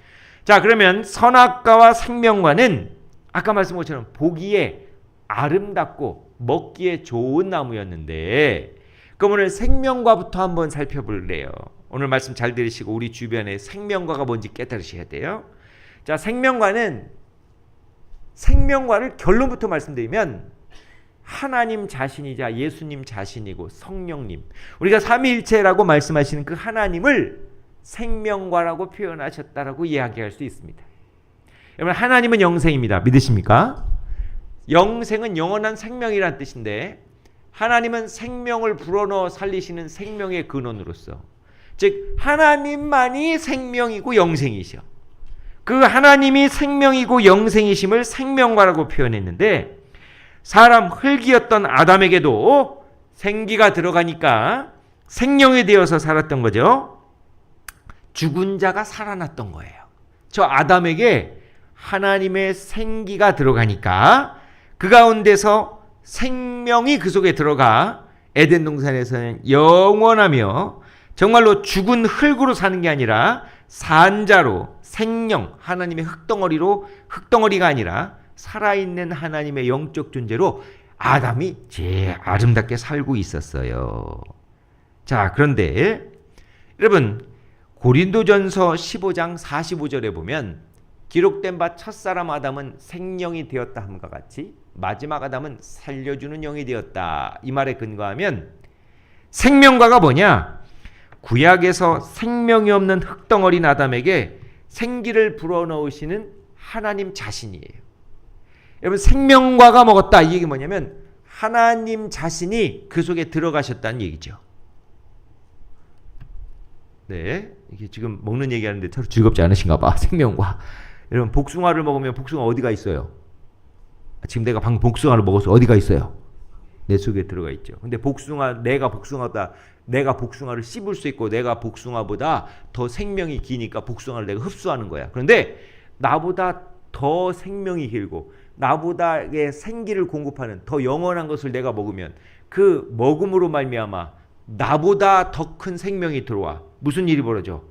자, 그러면 선악과와 생명과는 아까 말씀한 것처럼 보기에 아름답고 먹기에 좋은 나무였는데, 그럼 오늘 생명과부터 한번 살펴볼래요. 오늘 말씀 잘 들으시고 우리 주변에 생명과가 뭔지 깨달으셔야 돼요. 자, 생명과를 결론부터 말씀드리면 하나님 자신이자 예수님 자신이고 성령님, 우리가 삼위일체라고 말씀하시는 그 하나님을 생명과라고 표현하셨다라고 이야기할 수 있습니다. 여러분, 하나님은 영생입니다. 믿으십니까? 영생은 영원한 생명이란 뜻인데, 하나님은 생명을 불어넣어 살리시는 생명의 근원으로서, 즉 하나님만이 생명이고 영생이셔. 그 하나님이 생명이고 영생이심을 생명과라고 표현했는데, 사람 흙이었던 아담에게도 생기가 들어가니까 생명이 되어서 살았던 거죠. 죽은 자가 살아났던 거예요. 저 아담에게 하나님의 생기가 들어가니까 그 가운데서 생명이 그 속에 들어가 에덴 동산에서는 영원하며 정말로 죽은 흙으로 사는 게 아니라 산자로, 생명, 하나님의 흙덩어리가 아니라 살아있는 하나님의 영적 존재로 아담이 제일 아름답게 살고 있었어요. 자, 그런데 여러분, 고린도전서 15장 45절에 보면 기록된 바 첫사람 아담은 생명이 되었다 함과 같이 마지막 아담은 살려주는 영이 되었다. 이 말에 근거하면 생명과가 뭐냐? 구약에서 생명이 없는 흙덩어린 아담에게 생기를 불어넣으시는 하나님 자신이에요. 여러분, 생명과가 먹었다, 이 얘기 뭐냐면 하나님 자신이 그 속에 들어가셨다는 얘기죠. 네, 이게 지금 먹는 얘기하는데 서로 즐겁지 않으신가 봐. 생명과. 여러분, 복숭아를 먹으면 복숭아 어디가 있어요? 지금 내가 방금 복숭아를 먹어서 어디가 있어요? 내 속에 들어가 있죠. 근데 내가 복숭아를 씹을 수 있고 내가 복숭아보다 더 생명이 기니까 복숭아를 내가 흡수하는 거야. 그런데 나보다 더 생명이 길고 나보다의 생기를 공급하는 더 영원한 것을 내가 먹으면 그 먹음으로 말미암아 나보다 더 큰 생명이 들어와. 무슨 일이 벌어져?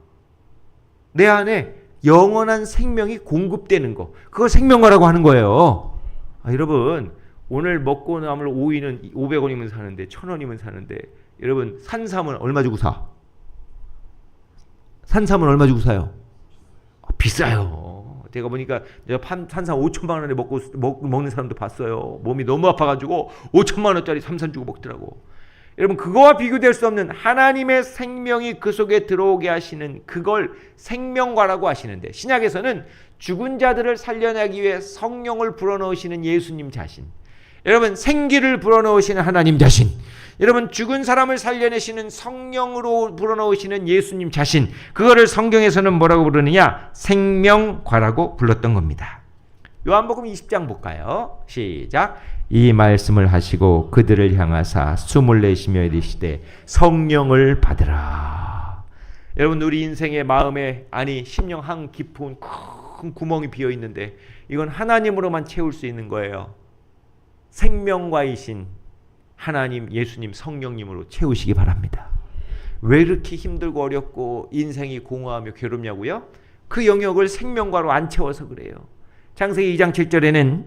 내 안에 영원한 생명이 공급되는 거. 그걸 생명과라고 하는 거예요. 여러분 오늘 먹고 남을 오이는 500원이면 사는데 1000원이면 사는데 여러분 산삼은 얼마 주고 사? 산삼은 얼마 주고 사요? 비싸요. 제가 보니까 산삼 5천만 원에 먹는 사람도 봤어요. 몸이 너무 아파가지고 5천만 원짜리 삼산 주고 먹더라고. 여러분 그거와 비교될 수 없는 하나님의 생명이 그 속에 들어오게 하시는 그걸 생명과라고 하시는데 신약에서는 죽은 자들을 살려내기 위해 성령을 불어넣으시는 예수님 자신, 여러분 생기를 불어넣으시는 하나님 자신, 여러분 죽은 사람을 살려내시는 성령으로 불어넣으시는 예수님 자신, 그거를 성경에서는 뭐라고 부르느냐? 생명과라고 불렀던 겁니다. 요한복음 20장 볼까요? 시작. 이 말씀을 하시고 그들을 향하사 숨을 내쉬며 이르시되 성령을 받으라. 여러분 우리 인생의 마음에 심령 한 깊은 큰 구멍이 비어 있는데 이건 하나님으로만 채울 수 있는 거예요. 생명과이신 하나님 예수님 성령님으로 채우시기 바랍니다. 왜 이렇게 힘들고 어렵고 인생이 공허하며 괴롭냐고요? 그 영역을 생명과로 안 채워서 그래요. 창세기 2장 7절에는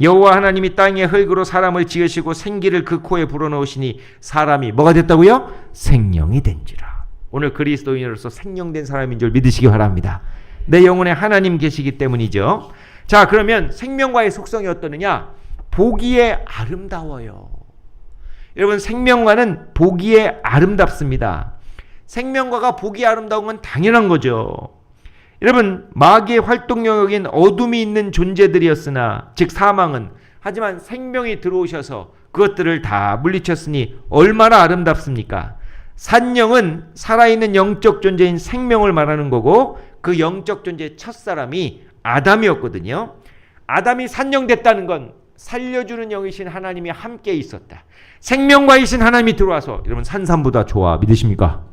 여호와 하나님이 땅에 흙으로 사람을 지으시고 생기를 그 코에 불어넣으시니 사람이 뭐가 됐다고요? 생명이 된지라. 오늘 그리스도인으로서 생명된 사람인 줄 믿으시기 바랍니다. 내 영혼에 하나님 계시기 때문이죠. 자, 그러면 생명과의 속성이 어떠느냐? 보기에 아름다워요. 여러분 생명과는 보기에 아름답습니다. 생명과가 보기에 아름다운 건 당연한 거죠. 여러분 마귀의 활동 영역인 어둠이 있는 존재들이었으나 즉 사망은, 하지만 생명이 들어오셔서 그것들을 다 물리쳤으니 얼마나 아름답습니까? 산영은 살아있는 영적 존재인 생명을 말하는 거고 그 영적 존재의 첫사람이 아담이었거든요. 아담이 산영됐다는 건 살려주는 영이신 하나님이 함께 있었다. 생명과이신 하나님이 들어와서, 여러분 산삼보다 좋아 믿으십니까?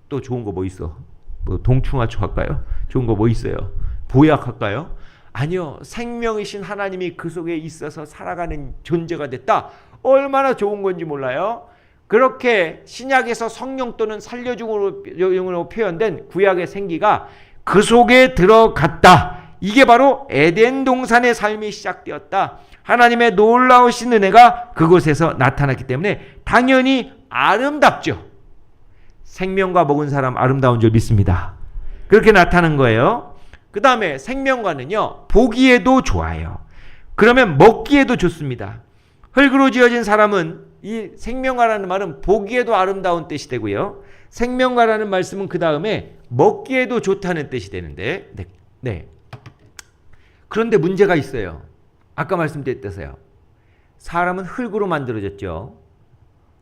또 좋은 거 뭐 있어? 뭐 동충하초 할까요? 좋은 거 뭐 있어요? 보약 할까요? 아니요. 생명이신 하나님이 그 속에 있어서 살아가는 존재가 됐다. 얼마나 좋은 건지 몰라요. 그렇게 신약에서 성령 또는 살려줌으로 표현된 구약의 생기가 그 속에 들어갔다. 이게 바로 에덴 동산의 삶이 시작되었다. 하나님의 놀라우신 은혜가 그곳에서 나타났기 때문에 당연히 아름답죠. 생명과 먹은 사람 아름다운 줄 믿습니다. 그렇게 나타난 거예요. 그 다음에 생명과는요, 보기에도 좋아요. 그러면 먹기에도 좋습니다. 흙으로 지어진 사람은, 이 생명과라는 말은 보기에도 아름다운 뜻이 되고요. 생명과라는 말씀은 그 다음에 먹기에도 좋다는 뜻이 되는데, 네. 그런데 문제가 있어요. 아까 말씀드렸다서요. 사람은 흙으로 만들어졌죠.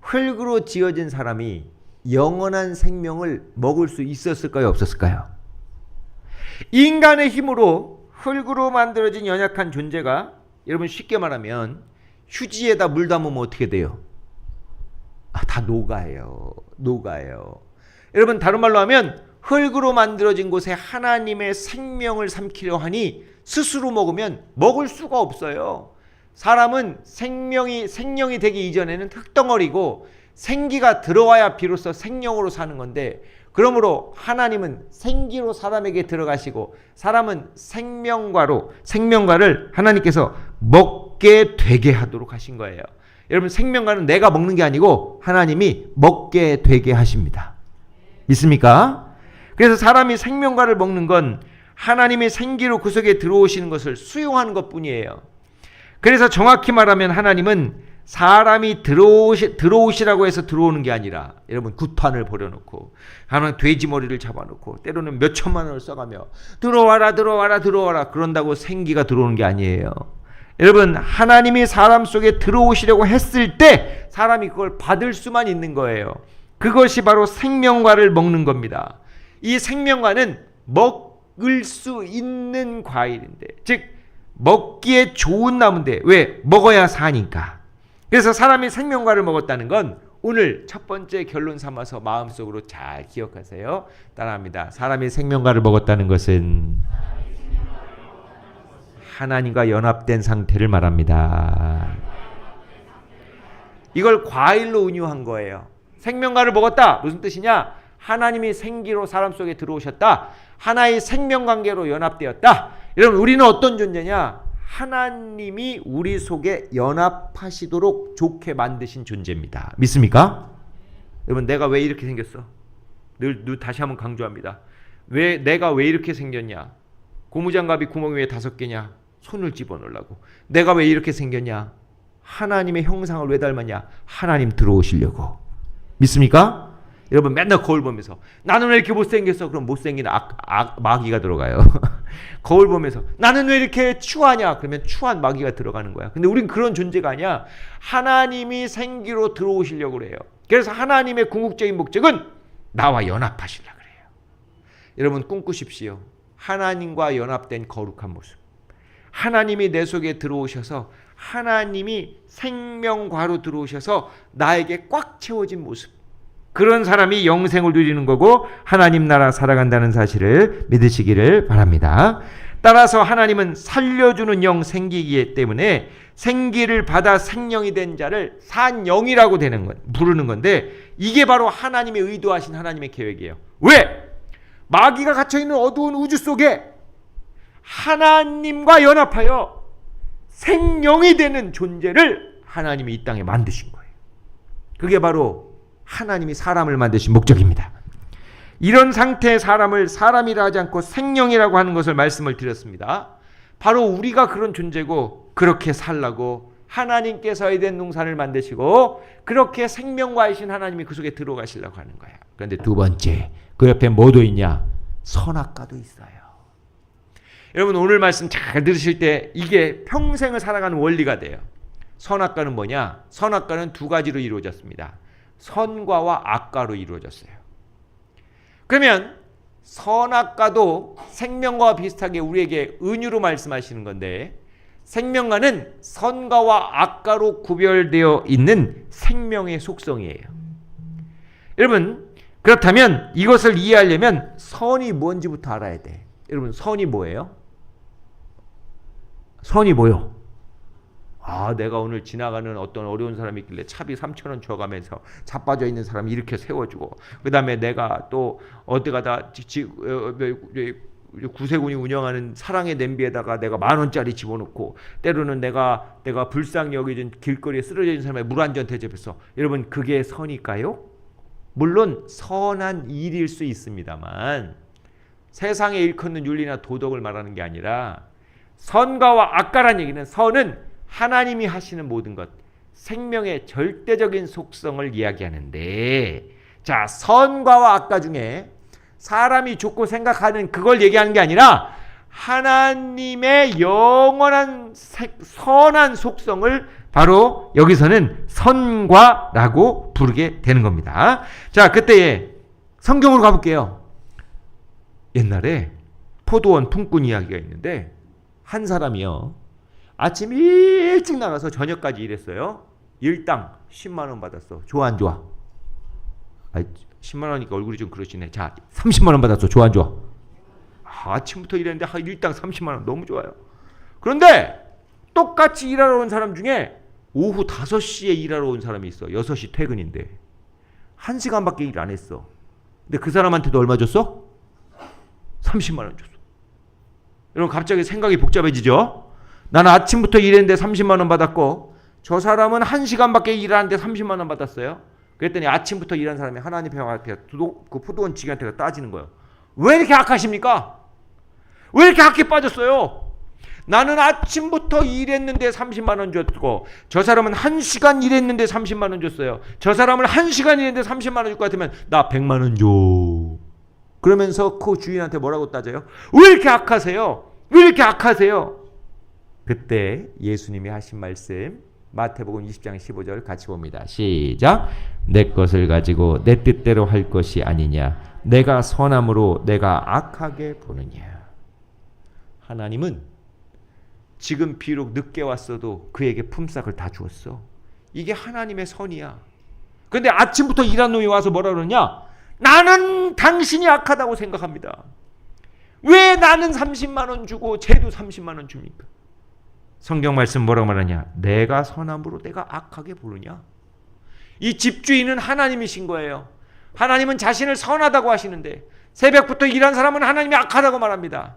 흙으로 지어진 사람이 영원한 생명을 먹을 수 있었을까요? 없었을까요? 인간의 힘으로 흙으로 만들어진 연약한 존재가, 여러분 쉽게 말하면 휴지에다 물 담으면 어떻게 돼요? 다 녹아요. 여러분 다른 말로 하면 흙으로 만들어진 곳에 하나님의 생명을 삼키려 하니 스스로 먹으면 먹을 수가 없어요. 사람은 생명이 되기 이전에는 흙덩어리고 생기가 들어와야 비로소 생명으로 사는 건데, 그러므로 하나님은 생기로 사람에게 들어가시고 사람은 생명과를 하나님께서 먹게 되게 하도록 하신 거예요. 여러분 생명과는 내가 먹는 게 아니고 하나님이 먹게 되게 하십니다. 믿습니까? 그래서 사람이 생명과를 먹는 건 하나님의 생기로 그 속에 들어오시는 것을 수용하는 것뿐이에요. 그래서 정확히 말하면 하나님은 사람이 들어오시라고 해서 들어오는 게 아니라, 여러분 굿판을 버려놓고 하나는 돼지 머리를 잡아놓고 때로는 몇 천만 원을 써가며 들어와라 그런다고 생기가 들어오는 게 아니에요. 여러분 하나님이 사람 속에 들어오시려고 했을 때 사람이 그걸 받을 수만 있는 거예요. 그것이 바로 생명과를 먹는 겁니다. 이 생명과는 먹을 수 있는 과일인데, 즉 먹기에 좋은 나무인데 왜? 먹어야 사니까. 그래서 사람이 생명과를 먹었다는 건 오늘 첫 번째 결론 삼아서 마음속으로 잘 기억하세요. 따라합니다. 사람이 생명과를 먹었다는 것은 하나님과 연합된 상태를 말합니다. 이걸 과일로 은유한 거예요. 생명과를 먹었다. 무슨 뜻이냐? 하나님이 생기로 사람 속에 들어오셨다. 하나의 생명관계로 연합되었다. 여러분, 우리는 어떤 존재냐? 하나님이 우리 속에 연합하시도록 좋게 만드신 존재입니다. 믿습니까? 여러분, 내가 왜 이렇게 생겼어? 늘 다시 한번 강조합니다. 내가 왜 이렇게 생겼냐? 고무장갑이 구멍이 왜 5개냐? 손을 집어넣으려고. 내가 왜 이렇게 생겼냐? 하나님의 형상을 왜 닮았냐? 하나님 들어오시려고. 믿습니까? 여러분, 맨날 거울 보면서 나는 왜 이렇게 못생겼어? 그럼 못생긴 마귀가 들어가요. 거울 보면서 나는 왜 이렇게 추하냐? 그러면 추한 마귀가 들어가는 거야. 근데 우린 그런 존재가 아니야. 하나님이 생기로 들어오시려고 그래요. 그래서 하나님의 궁극적인 목적은 나와 연합하시려고 그래요. 여러분, 꿈꾸십시오. 하나님과 연합된 거룩한 모습. 하나님이 내 속에 들어오셔서 하나님이 생명과로 들어오셔서 나에게 꽉 채워진 모습. 그런 사람이 영생을 누리는 거고 하나님 나라 살아간다는 사실을 믿으시기를 바랍니다. 따라서 하나님은 살려주는 영 생기기 때문에 생기를 받아 생명이 된 자를 산영이라고 부르는 건데 이게 바로 하나님의 의도하신 하나님의 계획이에요. 왜? 마귀가 갇혀있는 어두운 우주 속에 하나님과 연합하여 생명이 되는 존재를 하나님이 이 땅에 만드신 거예요. 그게 바로 하나님이 사람을 만드신 목적입니다. 이런 상태의 사람을 사람이라 하지 않고 생명이라고 하는 것을 말씀을 드렸습니다. 바로 우리가 그런 존재고 그렇게 살라고 하나님께서 에덴 동산을 만드시고 그렇게 생명과이신 하나님이 그 속에 들어가시려고 하는 거예요. 그런데 두 번째, 그 옆에 뭐도 있냐? 선악과도 있어요. 여러분, 오늘 말씀 잘 들으실 때 이게 평생을 살아가는 원리가 돼요. 선악과는 뭐냐? 선악과는 두 가지로 이루어졌습니다. 선과와 악과로 이루어졌어요. 그러면 선악과도 생명과와 비슷하게 우리에게 은유로 말씀하시는 건데 생명과는 선과와 악과로 구별되어 있는 생명의 속성이에요. 여러분, 그렇다면 이것을 이해하려면 선이 뭔지부터 알아야 돼. 여러분, 선이 뭐예요? 선이 뭐요? 내가 오늘 지나가는 어떤 어려운 사람이 있길래 차비 3,000원 줘가면서 자빠져 있는 사람 이렇게 세워주고, 그 다음에 내가 또 어디 가다 구세군이 운영하는 사랑의 냄비에다가 내가 10,000원짜리 집어넣고, 때로는 내가 불쌍히 여겨진 길거리에 쓰러져 있는 사람의 물 한 잔 대접해서, 여러분, 그게 선일까요? 물론 선한 일일 수 있습니다만 세상에 일컫는 윤리나 도덕을 말하는 게 아니라 선과와 악과란 얘기는, 선은 하나님이 하시는 모든 것, 생명의 절대적인 속성을 이야기하는데, 자, 선과와 악과 중에 사람이 좋고 생각하는 그걸 얘기하는 게 아니라 하나님의 영원한 선한 속성을 바로 여기서는 선과라고 부르게 되는 겁니다. 자, 그때에 성경으로 가볼게요. 옛날에 포도원 품꾼 이야기가 있는데 한 사람이요, 아침 일찍 나가서 저녁까지 일했어요. 일당 10만 원 받았어. 좋아 안 좋아? 10만 원이니까 얼굴이 좀 그러시네. 자, 30만 원 받았어. 좋아 안 좋아? 아침부터 일했는데 일당 30만 원 너무 좋아요. 그런데 똑같이 일하러 온 사람 중에 오후 5시에 일하러 온 사람이 있어. 6시 퇴근인데 1시간밖에 일 안 했어. 근데 그 사람한테도 얼마 줬어? 30만 원 줬어. 여러분, 갑자기 생각이 복잡해지죠? 나는 아침부터 일했는데 30만 원 받았고 저 사람은 1시간밖에 일하는데 30만 원 받았어요. 그랬더니 아침부터 일한 사람이 하나님 앞에 그 포도원 지기한테 따지는 거예요. 왜 이렇게 악하십니까? 왜 이렇게 악해 빠졌어요? 나는 아침부터 일했는데 30만 원 줬고 저 사람은 1시간 일했는데 30만 원 줬어요. 저 사람은 1시간 일했는데 30만 원 줄 것 같으면 나 100만 원 줘. 그러면서 그 주인한테 뭐라고 따져요? 왜 이렇게 악하세요? 왜 이렇게 악하세요? 그때 예수님이 하신 말씀, 마태복음 20장 15절 같이 봅니다. 시작. 내 것을 가지고 내 뜻대로 할 것이 아니냐, 내가 선함으로 내가 악하게 보느냐. 하나님은 지금 비록 늦게 왔어도 그에게 품삯을 다 주었어. 이게 하나님의 선이야. 근데 아침부터 일한 놈이 와서 뭐라 그러냐? 나는 당신이 악하다고 생각합니다. 왜 나는 30만 원 주고 쟤도 30만 원 줍니까? 성경 말씀 뭐라고 말하냐? 내가 선함으로 내가 악하게 부르냐? 이 집주인은 하나님이신 거예요. 하나님은 자신을 선하다고 하시는데 새벽부터 일한 사람은 하나님이 악하다고 말합니다.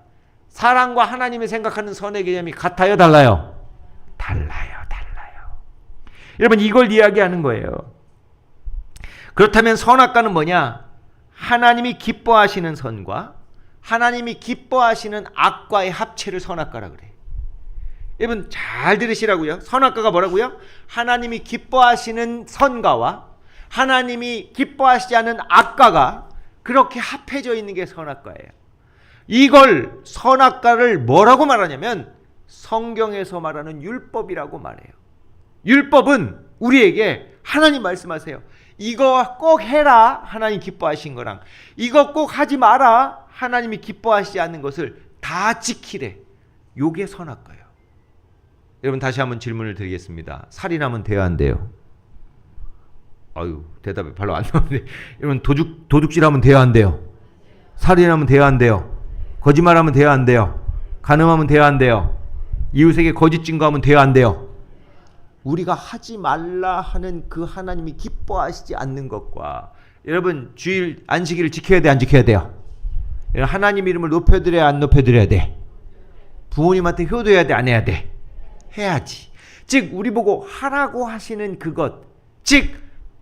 사람과 하나님이 생각하는 선의 개념이 같아요? 달라요? 달라요. 여러분 이걸 이야기하는 거예요. 그렇다면 선악과는 뭐냐? 하나님이 기뻐하시는 선과 하나님이 기뻐하시는 악과의 합체를 선악과라 그래. 여러분 잘 들으시라고요. 선악과가 뭐라고요? 하나님이 기뻐하시는 선과와 하나님이 기뻐하시지 않은 악과가 그렇게 합해져 있는 게 선악과예요. 이걸 선악과를 뭐라고 말하냐면 성경에서 말하는 율법이라고 말해요. 율법은 우리에게 하나님 말씀하세요. 이거 꼭 해라 하나님 기뻐하신 거랑 이거 꼭 하지 마라 하나님이 기뻐하시지 않는 것을 다 지키래. 요게 선악과예요. 여러분 다시 한번 질문을 드리겠습니다. 살인하면 돼야 안 돼요? 아유 대답이 별로 안 나오는데 여러분 도둑질하면 돼야 안 돼요? 살인하면 돼야 안 돼요? 거짓말하면 돼야 안 돼요? 간음하면 돼야 안 돼요? 이웃에게 거짓 증거하면 돼야 안 돼요? 우리가 하지 말라 하는 그 하나님이 기뻐하시지 않는 것과 여러분 주일 안식일을 지켜야 돼 안 지켜야 돼요? 하나님 이름을 높여드려야 안 높여드려야 돼? 부모님한테 효도해야 돼 안 해야 돼? 해야지. 즉 우리 보고 하라고 하시는 그것, 즉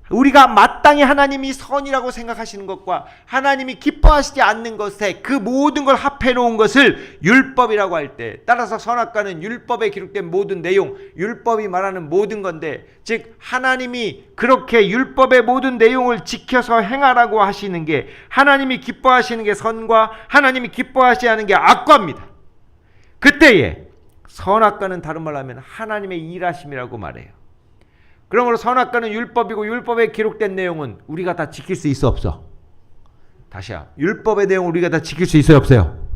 우리가 마땅히 하나님이 선이라고 생각하시는 것과 하나님이 기뻐하시지 않는 것에 그 모든 걸 합해 놓은 것을 율법이라고 할 때, 따라서 선악과는 율법에 기록된 모든 내용, 율법이 말하는 모든 건데, 즉 하나님이 그렇게 율법의 모든 내용을 지켜서 행하라고 하시는 게 하나님이 기뻐하시는 게 선과 하나님이 기뻐하시지 않은 게 악과입니다. 그때에 선악과는 다른 말로 하면 하나님의 일하심이라고 말해요. 그러므로 선악과는 율법이고 율법에 기록된 내용은 우리가 다 지킬 수 있어 없어? 다시야. 율법의 내용을 우리가 다 지킬 수 있어요 없어요?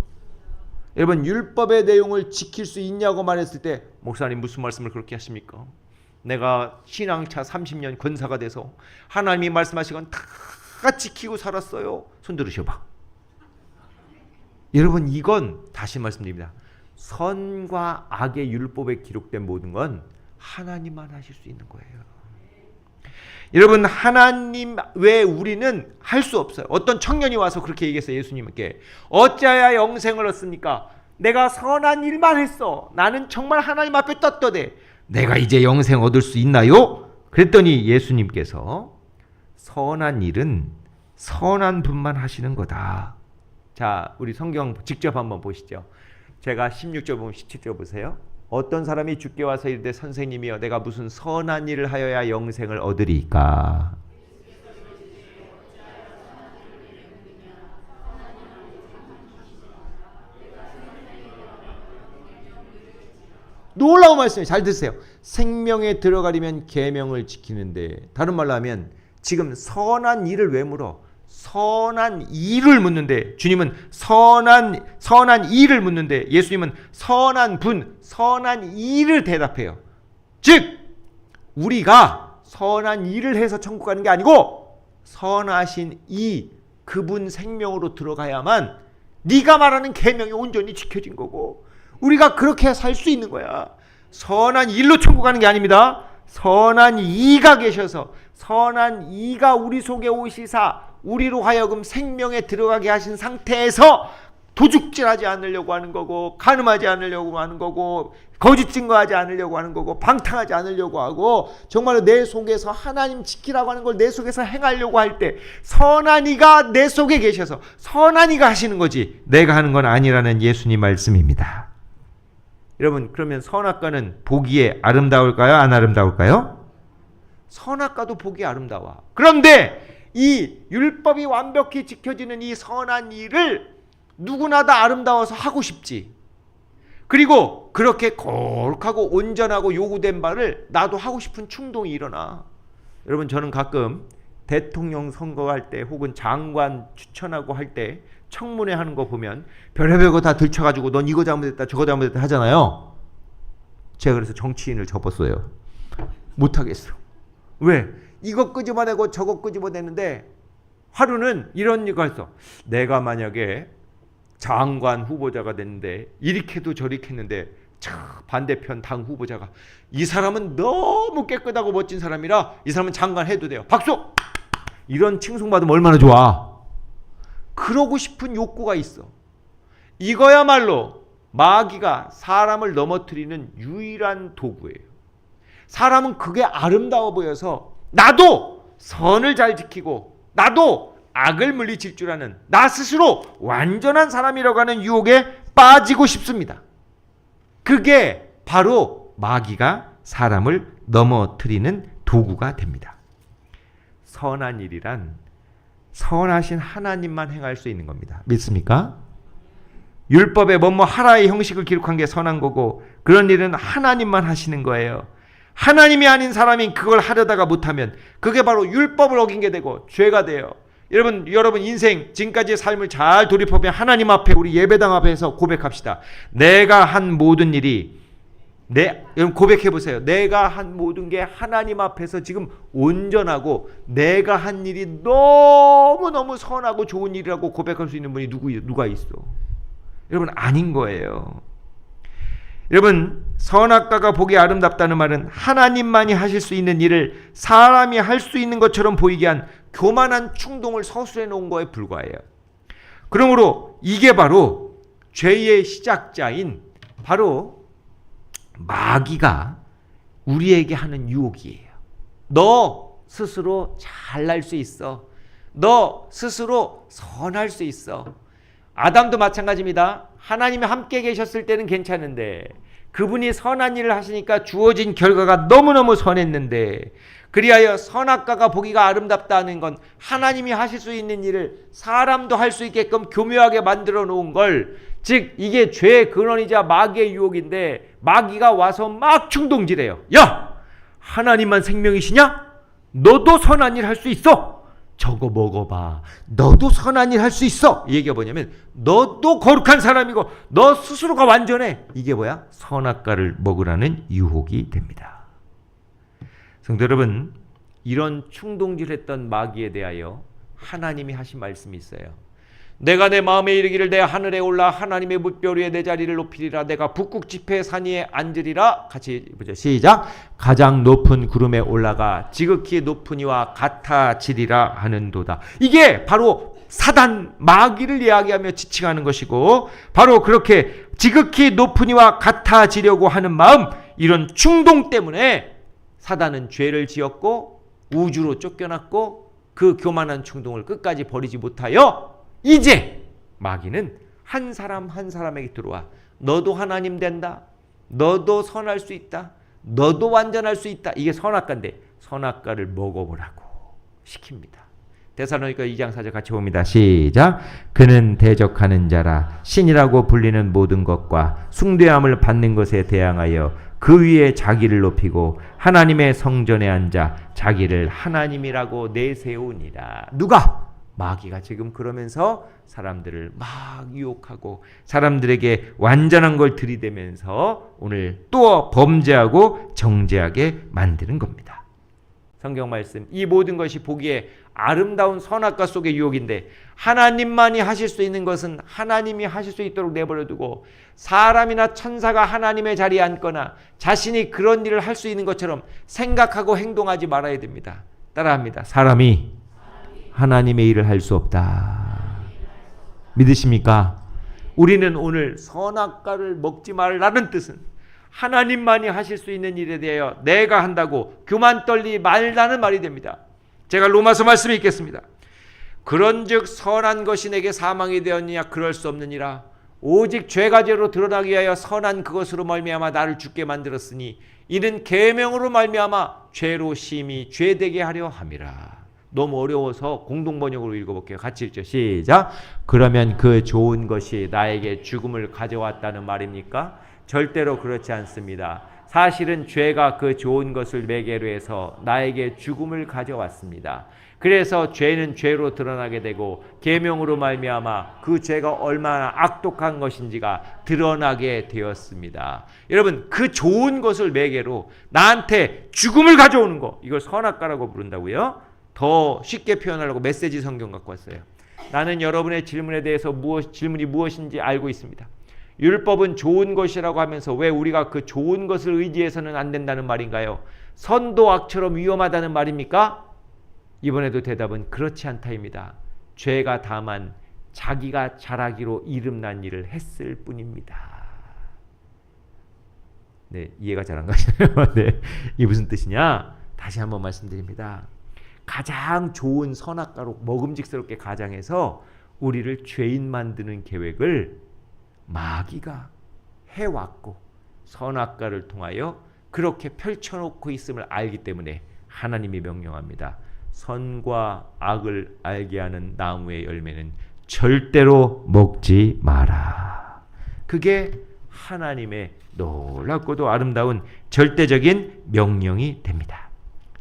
여러분 율법의 내용을 지킬 수 있냐고 말했을 때 목사님 무슨 말씀을 그렇게 하십니까? 내가 신앙차 30년 권사가 돼서 하나님이 말씀하신 건 다 지키고 살았어요. 손 들으셔봐. 여러분 이건 다시 말씀드립니다. 선과 악의 율법에 기록된 모든 건 하나님만 하실 수 있는 거예요. 여러분 하나님 외에 우리는 할 수 없어요. 어떤 청년이 와서 그렇게 얘기했어요. 예수님께 어찌하여 영생을 얻습니까? 내가 선한 일만 했어. 나는 정말 하나님 앞에 떳떳해. 내가 이제 영생 얻을 수 있나요? 그랬더니 예수님께서 선한 일은 선한 분만 하시는 거다. 자 우리 성경 직접 한번 보시죠. 제가 16절 보면 17절 보세요. 어떤 사람이 주께 와서 이르되 선생님이여 내가 무슨 선한 일을 하여야 영생을 얻으리까? 놀라운 말씀이에요. 잘 듣으세요. 생명에 들어가려면 계명을 지키는데, 다른 말로 하면 지금 선한 일을 왜 물어? 선한 일을 묻는데, 주님은 선한 일을 묻는데 예수님은 선한 분, 선한 일을 대답해요. 즉 우리가 선한 일을 해서 천국 가는 게 아니고 선하신 이 그분 생명으로 들어가야만 네가 말하는 계명이 온전히 지켜진 거고 우리가 그렇게 살 수 있는 거야. 선한 일로 천국 가는 게 아닙니다. 선한 이가 계셔서 선한 이가 우리 속에 오시사 우리로 하여금 생명에 들어가게 하신 상태에서 도둑질하지 않으려고 하는 거고, 간음하지 않으려고 하는 거고, 거짓 증거하지 않으려고 하는 거고, 방탕하지 않으려고 하고, 정말로 내 속에서 하나님 지키라고 하는 걸 내 속에서 행하려고 할 때 선한 이가 내 속에 계셔서 선한 이가 하시는 거지 내가 하는 건 아니라는 예수님 말씀입니다. 여러분 그러면 선악과는 보기에 아름다울까요? 안 아름다울까요? 선악과도 보기에 아름다워. 그런데 이 율법이 완벽히 지켜지는 이 선한 일을 누구나 다 아름다워서 하고 싶지. 그리고 그렇게 거룩하고 온전하고 요구된 바를 나도 하고 싶은 충동이 일어나. 여러분 저는 가끔 대통령 선거할 때 혹은 장관 추천하고 할 때 청문회 하는 거 보면 별의별 거 다 들춰가지고 넌 이거 잘못했다 저거 잘못했다 하잖아요. 제가 그래서 정치인을 접었어요. 못하겠어. 왜? 이거 끄집어내고 저거 끄집어내는데 하루는 이런 얘기가 있어. 내가 만약에 장관 후보자가 됐는데 이렇게도 저렇게 했는데 반대편 당 후보자가 이 사람은 너무 깨끗하고 멋진 사람이라 이 사람은 장관 해도 돼요. 박수! 이런 칭송받으면 얼마나 좋아. 그러고 싶은 욕구가 있어. 이거야말로 마귀가 사람을 넘어뜨리는 유일한 도구예요. 사람은 그게 아름다워 보여서 나도 선을 잘 지키고 나도 악을 물리칠 줄 아는 나 스스로 완전한 사람이라고 하는 유혹에 빠지고 싶습니다. 그게 바로 마귀가 사람을 넘어뜨리는 도구가 됩니다. 선한 일이란 선하신 하나님만 행할 수 있는 겁니다. 믿습니까? 율법에 뭐뭐 하라의 형식을 기록한 게 선한 거고 그런 일은 하나님만 하시는 거예요. 하나님이 아닌 사람이 그걸 하려다가 못하면 그게 바로 율법을 어긴 게 되고 죄가 돼요. 여러분 인생 지금까지의 삶을 잘 돌이켜보면 하나님 앞에 우리 예배당 앞에서 고백합시다. 내가 한 모든 일이 여러분 고백해 보세요. 내가 한 모든 게 하나님 앞에서 지금 온전하고 내가 한 일이 너무너무 선하고 좋은 일이라고 고백할 수 있는 분이 누가 있어? 여러분 아닌 거예요. 여러분 선악과가 보기 아름답다는 말은 하나님만이 하실 수 있는 일을 사람이 할 수 있는 것처럼 보이게 한 교만한 충동을 서술해 놓은 거에 불과해요. 그러므로 이게 바로 죄의 시작자인 바로 마귀가 우리에게 하는 유혹이에요. 너 스스로 잘날 수 있어. 너 스스로 선할 수 있어. 아담도 마찬가지입니다. 하나님이 함께 계셨을 때는 괜찮은데 그분이 선한 일을 하시니까 주어진 결과가 너무너무 선했는데 그리하여 선악과가 보기가 아름답다는 건 하나님이 하실 수 있는 일을 사람도 할 수 있게끔 교묘하게 만들어 놓은 걸, 즉 이게 죄의 근원이자 마귀의 유혹인데 마귀가 와서 막 충동질해요. 야! 하나님만 생명이시냐? 너도 선한 일 할 수 있어. 저거 먹어봐. 너도 선한 일 할 수 있어. 이 얘기가 뭐냐면 너도 거룩한 사람이고 너 스스로가 완전해. 이게 뭐야? 선악과를 먹으라는 유혹이 됩니다. 성도 여러분, 이런 충동질했던 마귀에 대하여 하나님이 하신 말씀이 있어요. 내가 내 마음에 이르기를 내 하늘에 올라 하나님의 뭇별 위에 내 자리를 높이리라. 내가 북극 지폐 산 위에 앉으리라. 같이 보죠. 시작. 가장 높은 구름에 올라가 지극히 높은 이와 같아지리라 하는도다. 이게 바로 사단 마귀를 이야기하며 지칭하는 것이고 바로 그렇게 지극히 높은 이와 같아지려고 하는 마음, 이런 충동 때문에 사단은 죄를 지었고 우주로 쫓겨났고 그 교만한 충동을 끝까지 버리지 못하여 이제 마귀는 한 사람 한 사람에게 들어와 너도 하나님 된다. 너도 선할 수 있다. 너도 완전할 수 있다. 이게 선악과인데 선악과를 먹어보라고 시킵니다. 데살로니가 2장 4절 같이 봅니다. 시작. 그는 대적하는 자라 신이라고 불리는 모든 것과 숭배함을 받는 것에 대항하여 그 위에 자기를 높이고 하나님의 성전에 앉아 자기를 하나님이라고 내세우니라. 누가? 마귀가 지금 그러면서 사람들을 막 유혹하고 사람들에게 완전한 걸 들이대면서 오늘 또 범죄하고 정죄하게 만드는 겁니다. 성경 말씀, 이 모든 것이 보기에 아름다운 선악과 속의 유혹인데 하나님만이 하실 수 있는 것은 하나님이 하실 수 있도록 내버려두고 사람이나 천사가 하나님의 자리에 앉거나 자신이 그런 일을 할 수 있는 것처럼 생각하고 행동하지 말아야 됩니다. 따라합니다. 사람이 하나님의 일을 할 수 없다. 믿으십니까? 우리는 오늘 선악과를 먹지 말라는 뜻은 하나님만이 하실 수 있는 일에 대하여 내가 한다고 교만 떨리 말라는 말이 됩니다. 제가 로마서 말씀을 읽겠습니다. 그런즉 선한 것이 내게 사망이 되었느냐? 그럴 수 없느니라. 오직 죄가 죄로 드러나기 위하여 선한 그것으로 말미암아 나를 죽게 만들었으니 이는 계명으로 말미암아 죄로 심히 죄되게 하려 함이라. 너무 어려워서 공동번역으로 읽어볼게요. 같이 읽죠. 시작. 그러면 그 좋은 것이 나에게 죽음을 가져왔다는 말입니까? 절대로 그렇지 않습니다. 사실은 죄가 그 좋은 것을 매개로 해서 나에게 죽음을 가져왔습니다. 그래서 죄는 죄로 드러나게 되고 계명으로 말미암아 그 죄가 얼마나 악독한 것인지가 드러나게 되었습니다. 여러분, 그 좋은 것을 매개로 나한테 죽음을 가져오는 거, 이걸 선악과라고 부른다고요. 더 쉽게 표현하려고 메시지 성경 갖고 왔어요. 나는 여러분의 질문에 대해서 질문이 무엇인지 알고 있습니다. 율법은 좋은 것이라고 하면서 왜 우리가 그 좋은 것을 의지해서는 안 된다는 말인가요? 선도 악처럼 위험하다는 말입니까? 이번에도 대답은 그렇지 않다입니다. 죄가 다만 자기가 잘하기로 이름난 일을 했을 뿐입니다. 네, 이해가 잘 안 가시나요? 네, 이게 무슨 뜻이냐? 다시 한번 말씀드립니다. 가장 좋은 선악과로 먹음직스럽게 가장해서 우리를 죄인 만드는 계획을 마귀가 해왔고 선악과를 통하여 그렇게 펼쳐놓고 있음을 알기 때문에 하나님이 명령합니다. 선과 악을 알게 하는 나무의 열매는 절대로 먹지 마라. 그게 하나님의 놀랍고도 아름다운 절대적인 명령이 됩니다.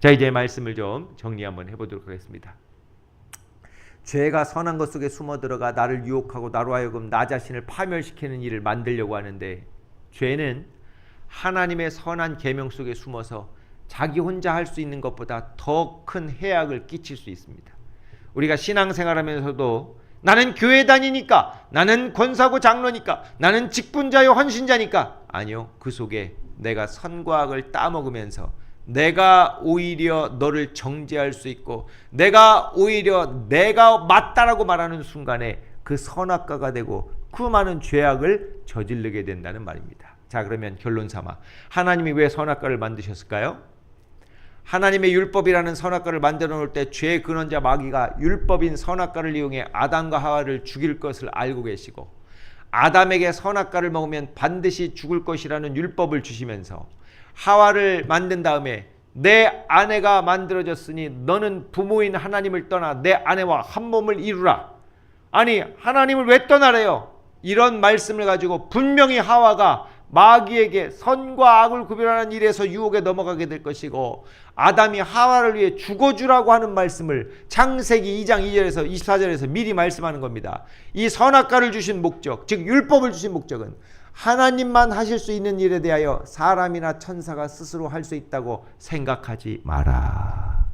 자, 이제 말씀을 좀 정리 한번 해보도록 하겠습니다. 죄가 선한 것 속에 숨어 들어가 나를 유혹하고 나로 하여금 나 자신을 파멸시키는 일을 만들려고 하는데, 죄는 하나님의 선한 계명 속에 숨어서 자기 혼자 할 수 있는 것보다 더 큰 해악을 끼칠 수 있습니다. 우리가 신앙생활하면서도 나는 교회 다니니까, 나는 권사고 장로니까, 나는 직분자요 헌신자니까, 아니요, 그 속에 내가 선과 악을 따먹으면서 내가 오히려 너를 정죄할 수 있고 내가 오히려 내가 맞다라고 말하는 순간에 그 선악과가 되고 그 많은 죄악을 저지르게 된다는 말입니다. 자, 그러면 결론 삼아 하나님이 왜 선악과를 만드셨을까요? 하나님의 율법이라는 선악과를 만들어 놓을 때 죄의 근원자 마귀가 율법인 선악과를 이용해 아담과 하와를 죽일 것을 알고 계시고, 아담에게 선악과를 먹으면 반드시 죽을 것이라는 율법을 주시면서 하와를 만든 다음에 내 아내가 만들어졌으니 너는 부모인 하나님을 떠나 내 아내와 한 몸을 이루라. 아니, 하나님을 왜 떠나래요? 이런 말씀을 가지고 분명히 하와가 마귀에게 선과 악을 구별하는 일에서 유혹에 넘어가게 될 것이고, 아담이 하와를 위해 죽어주라고 하는 말씀을 창세기 2장 2절에서 24절에서 미리 말씀하는 겁니다. 이 선악과를 주신 목적, 즉 율법을 주신 목적은 하나님만 하실 수 있는 일에 대하여 사람이나 천사가 스스로 할 수 있다고 생각하지 마라.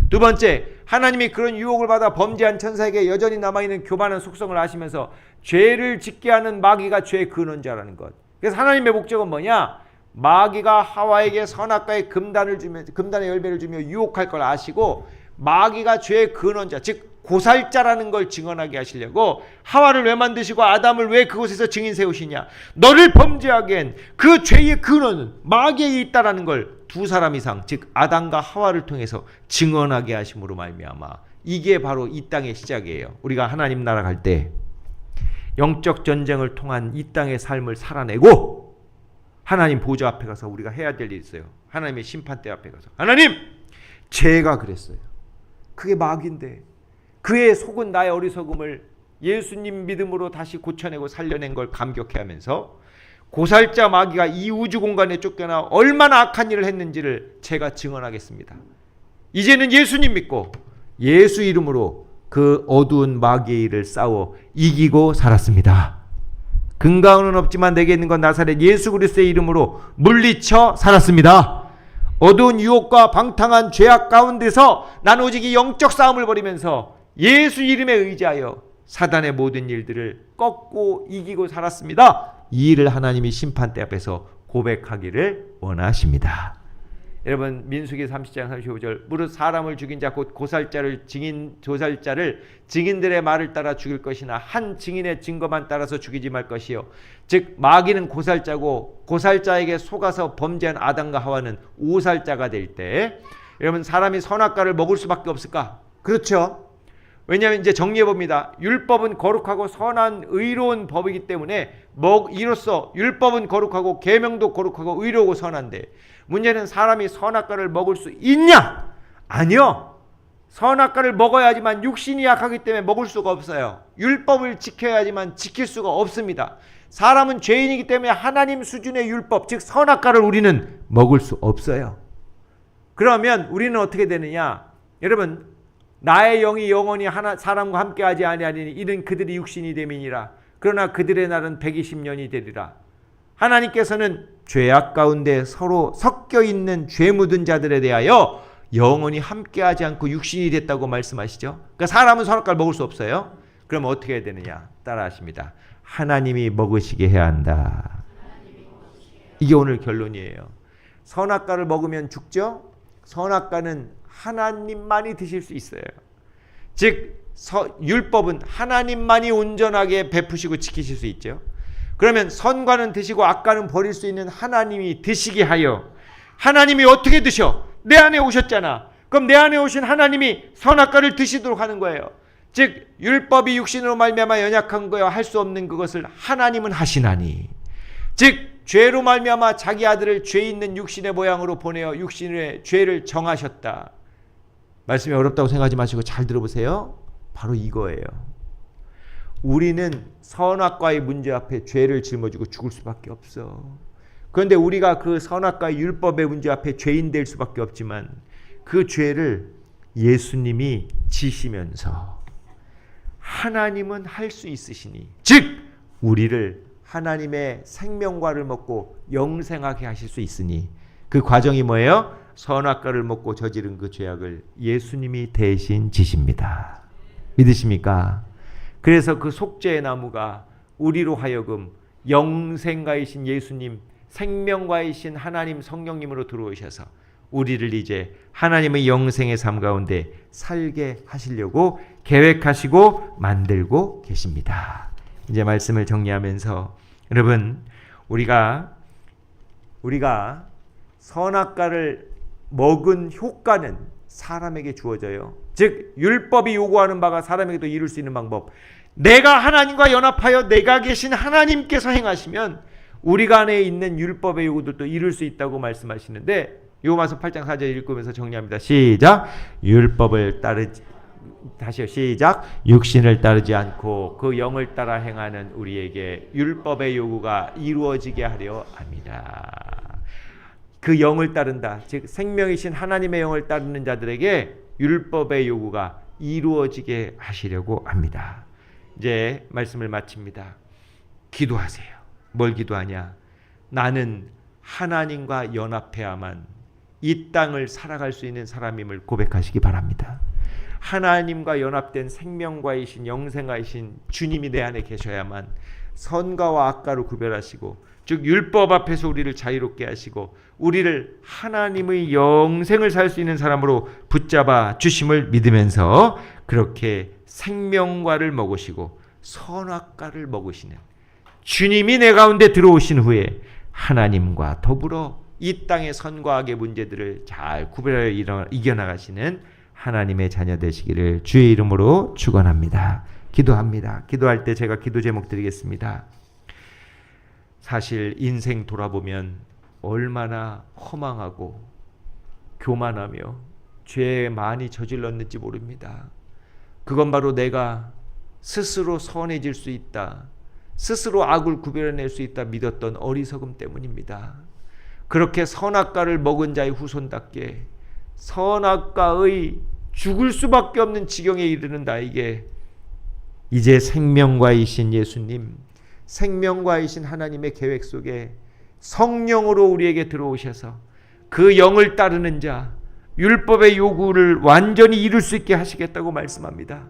두 번째, 하나님이 그런 유혹을 받아 범죄한 천사에게 여전히 남아있는 교만한 속성을 아시면서 죄를 짓게 하는 마귀가 죄의 근원자라는 것. 그래서 하나님의 목적은 뭐냐? 마귀가 하와에게 선악과의 금단의 열매를 주며 유혹할 걸 아시고, 마귀가 죄의 근원자, 즉 고살자라는 걸 증언하게 하시려고 하와를 왜 만드시고 아담을 왜 그곳에서 증인 세우시냐? 너를 범죄하게 한 그 죄의 근원은 마귀에 있다라는 걸 두 사람 이상, 즉 아담과 하와를 통해서 증언하게 하심으로 말미암아 이게 바로 이 땅의 시작이에요. 우리가 하나님 나라 갈 때 영적 전쟁을 통한 이 땅의 삶을 살아내고 하나님 보좌 앞에 가서 우리가 해야 될 일이 있어요. 하나님의 심판대 앞에 가서, 하나님, 죄가 그랬어요. 그게 마귀인데 그의 속은 나의 어리석음을 예수님 믿음으로 다시 고쳐내고 살려낸 걸 감격해하면서 고살자 마귀가 이 우주 공간에 쫓겨나 얼마나 악한 일을 했는지를 제가 증언하겠습니다. 이제는 예수님 믿고 예수 이름으로 그 어두운 마귀의 일을 싸워 이기고 살았습니다. 근거는 없지만 내게 있는 건 나사렛 예수 그리스도의 이름으로 물리쳐 살았습니다. 어두운 유혹과 방탕한 죄악 가운데서 나는 오직 이 영적 싸움을 벌이면서 예수 이름에 의지하여 사단의 모든 일들을 꺾고 이기고 살았습니다. 이 일을 하나님이 심판대 앞에서 고백하기를 원하십니다. 여러분, 민수기 30장 35절, 무릇 사람을 죽인 자 곧 고살자를 조살자를 증인들의 말을 따라 죽일 것이나 한 증인의 증거만 따라서 죽이지 말 것이요, 즉 마귀는 고살자고 고살자에게 속아서 범죄한 아담과 하와는 오살자가 될 때, 여러분, 사람이 선악과를 먹을 수밖에 없을까? 그렇죠. 왜냐하면 이제 정리해 봅니다. 율법은 거룩하고 선한 의로운 법이기 때문에 이로써 율법은 거룩하고 계명도 거룩하고 의로우고 선한데, 문제는 사람이 선악과를 먹을 수 있냐? 아니요. 선악과를 먹어야지만 육신이 약하기 때문에 먹을 수가 없어요. 율법을 지켜야지만 지킬 수가 없습니다. 사람은 죄인이기 때문에 하나님 수준의 율법, 즉 선악과를 우리는 먹을 수 없어요. 그러면 우리는 어떻게 되느냐? 여러분, 나의 영이 영원히 사람과 함께하지 아니하리니 이는 그들이 육신이 됨이니라. 그러나 그들의 날은 120년이 되리라. 하나님께서는 죄악 가운데 서로 섞여 있는 죄 묻은 자들에 대하여 영원히 함께하지 않고 육신이 됐다고 말씀하시죠. 그러니까 사람은 선악과를 먹을 수 없어요. 그럼 어떻게 해야 되느냐? 따라하십니다. 하나님이 먹으시게 해야 한다. 이게 오늘 결론이에요. 선악과를 먹으면 죽죠? 선악과는 하나님만이 드실 수 있어요. 즉 율법은 하나님만이 온전하게 베푸시고 지키실 수 있죠. 그러면 선과는 드시고 악과는 버릴 수 있는 하나님이 드시게 하여, 하나님이 어떻게 드셔? 내 안에 오셨잖아. 그럼 내 안에 오신 하나님이 선악과를 드시도록 하는 거예요. 즉 율법이 육신으로 말미암아 연약한 거여 할 수 없는 그것을 하나님은 하시나니, 즉 죄로 말미암아 자기 아들을 죄 있는 육신의 모양으로 보내어 육신의 죄를 정하셨다. 말씀이 어렵다고 생각하지 마시고 잘 들어보세요. 바로 이거예요. 우리는 선악과의 문제 앞에 죄를 짊어지고 죽을 수밖에 없어. 그런데 우리가 그 선악과의 율법의 문제 앞에 죄인 될 수밖에 없지만 그 죄를 예수님이 지시면서 하나님은 할 수 있으시니, 즉 우리를 하나님의 생명과를 먹고 영생하게 하실 수 있으니, 그 과정이 뭐예요? 선악과를 먹고 저지른 그 죄악을 예수님이 대신 지십니다. 믿으십니까? 그래서 그 속죄의 나무가 우리로 하여금 영생가이신 예수님, 생명가이신 하나님 성령님으로 들어오셔서 우리를 이제 하나님의 영생의 삶 가운데 살게 하시려고 계획하시고 만들고 계십니다. 이제 말씀을 정리하면서 여러분, 우리가 선악과를 먹은 효과는 사람에게 주어져요. 즉 율법이 요구하는 바가 사람에게도 이룰 수 있는 방법, 내가 하나님과 연합하여 내가 계신 하나님께서 행하시면 우리가 안에 있는 율법의 요구들도 이룰 수 있다고 말씀하시는데, 요마서 8장 4절 읽으면서 정리합니다. 시작. 율법을 다시요. 시작. 육신을 따르지 않고 그 영을 따라 행하는 우리에게 율법의 요구가 이루어지게 하려 합니다. 그 영을 따른다, 즉 생명이신 하나님의 영을 따르는 자들에게 율법의 요구가 이루어지게 하시려고 합니다. 이제 말씀을 마칩니다. 기도하세요. 뭘 기도하냐? 나는 하나님과 연합해야만 이 땅을 살아갈 수 있는 사람임을 고백하시기 바랍니다. 하나님과 연합된 생명과이신 영생과이신 주님이 내 안에 계셔야만 선과와 악과를 구별하시고, 즉 율법 앞에서 우리를 자유롭게 하시고 우리를 하나님의 영생을 살 수 있는 사람으로 붙잡아 주심을 믿으면서 그렇게 생명과를 먹으시고 선악과를 먹으시는 주님이 내 가운데 들어오신 후에 하나님과 더불어 이 땅의 선과 악의 문제들을 잘 구별하여 이겨나가시는 하나님의 자녀 되시기를 주의 이름으로 축원합니다. 기도합니다. 기도할 때 제가 기도 제목 드리겠습니다. 사실 인생 돌아보면 얼마나 허망하고 교만하며 죄에 많이 저질렀는지 모릅니다. 그건 바로 내가 스스로 선해질 수 있다, 스스로 악을 구별해낼 수 있다 믿었던 어리석음 때문입니다. 그렇게 선악과를 먹은 자의 후손답게 선악과의 죽을 수밖에 없는 지경에 이르는 나에게 이제 생명과이신 예수님, 생명과이신 하나님의 계획 속에 성령으로 우리에게 들어오셔서 그 영을 따르는 자, 율법의 요구를 완전히 이룰 수 있게 하시겠다고 말씀합니다.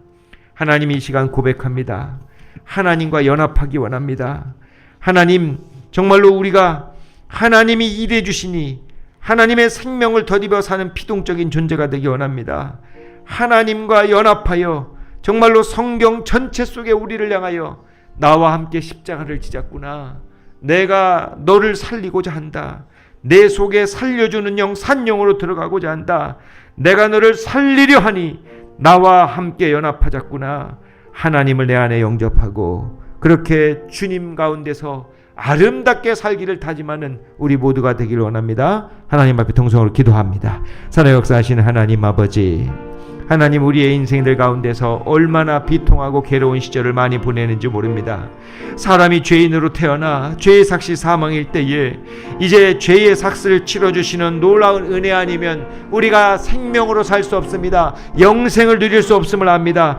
하나님, 이 시간 고백합니다. 하나님과 연합하기 원합니다. 하나님, 정말로 우리가 하나님이 일해 주시니 하나님의 생명을 덧입어 사는 피동적인 존재가 되기 원합니다. 하나님과 연합하여 정말로 성경 전체 속에 우리를 향하여 나와 함께 십자가를 지졌구나, 내가 너를 살리고자 한다, 내 속에 살려주는 영 산영으로 들어가고자 한다, 내가 너를 살리려 하니 나와 함께 연합하자꾸나, 하나님을 내 안에 영접하고 그렇게 주님 가운데서 아름답게 살기를 다짐하는 우리 모두가 되기를 원합니다. 하나님 앞에 통성으로 기도합니다. 살아 역사하시는 하나님 아버지, 하나님, 우리의 인생들 가운데서 얼마나 비통하고 괴로운 시절을 많이 보내는지 모릅니다. 사람이 죄인으로 태어나 죄의 삭시 사망일 때에 이제 죄의 삭스를 치러주시는 놀라운 은혜 아니면 우리가 생명으로 살 수 없습니다. 영생을 누릴 수 없음을 압니다.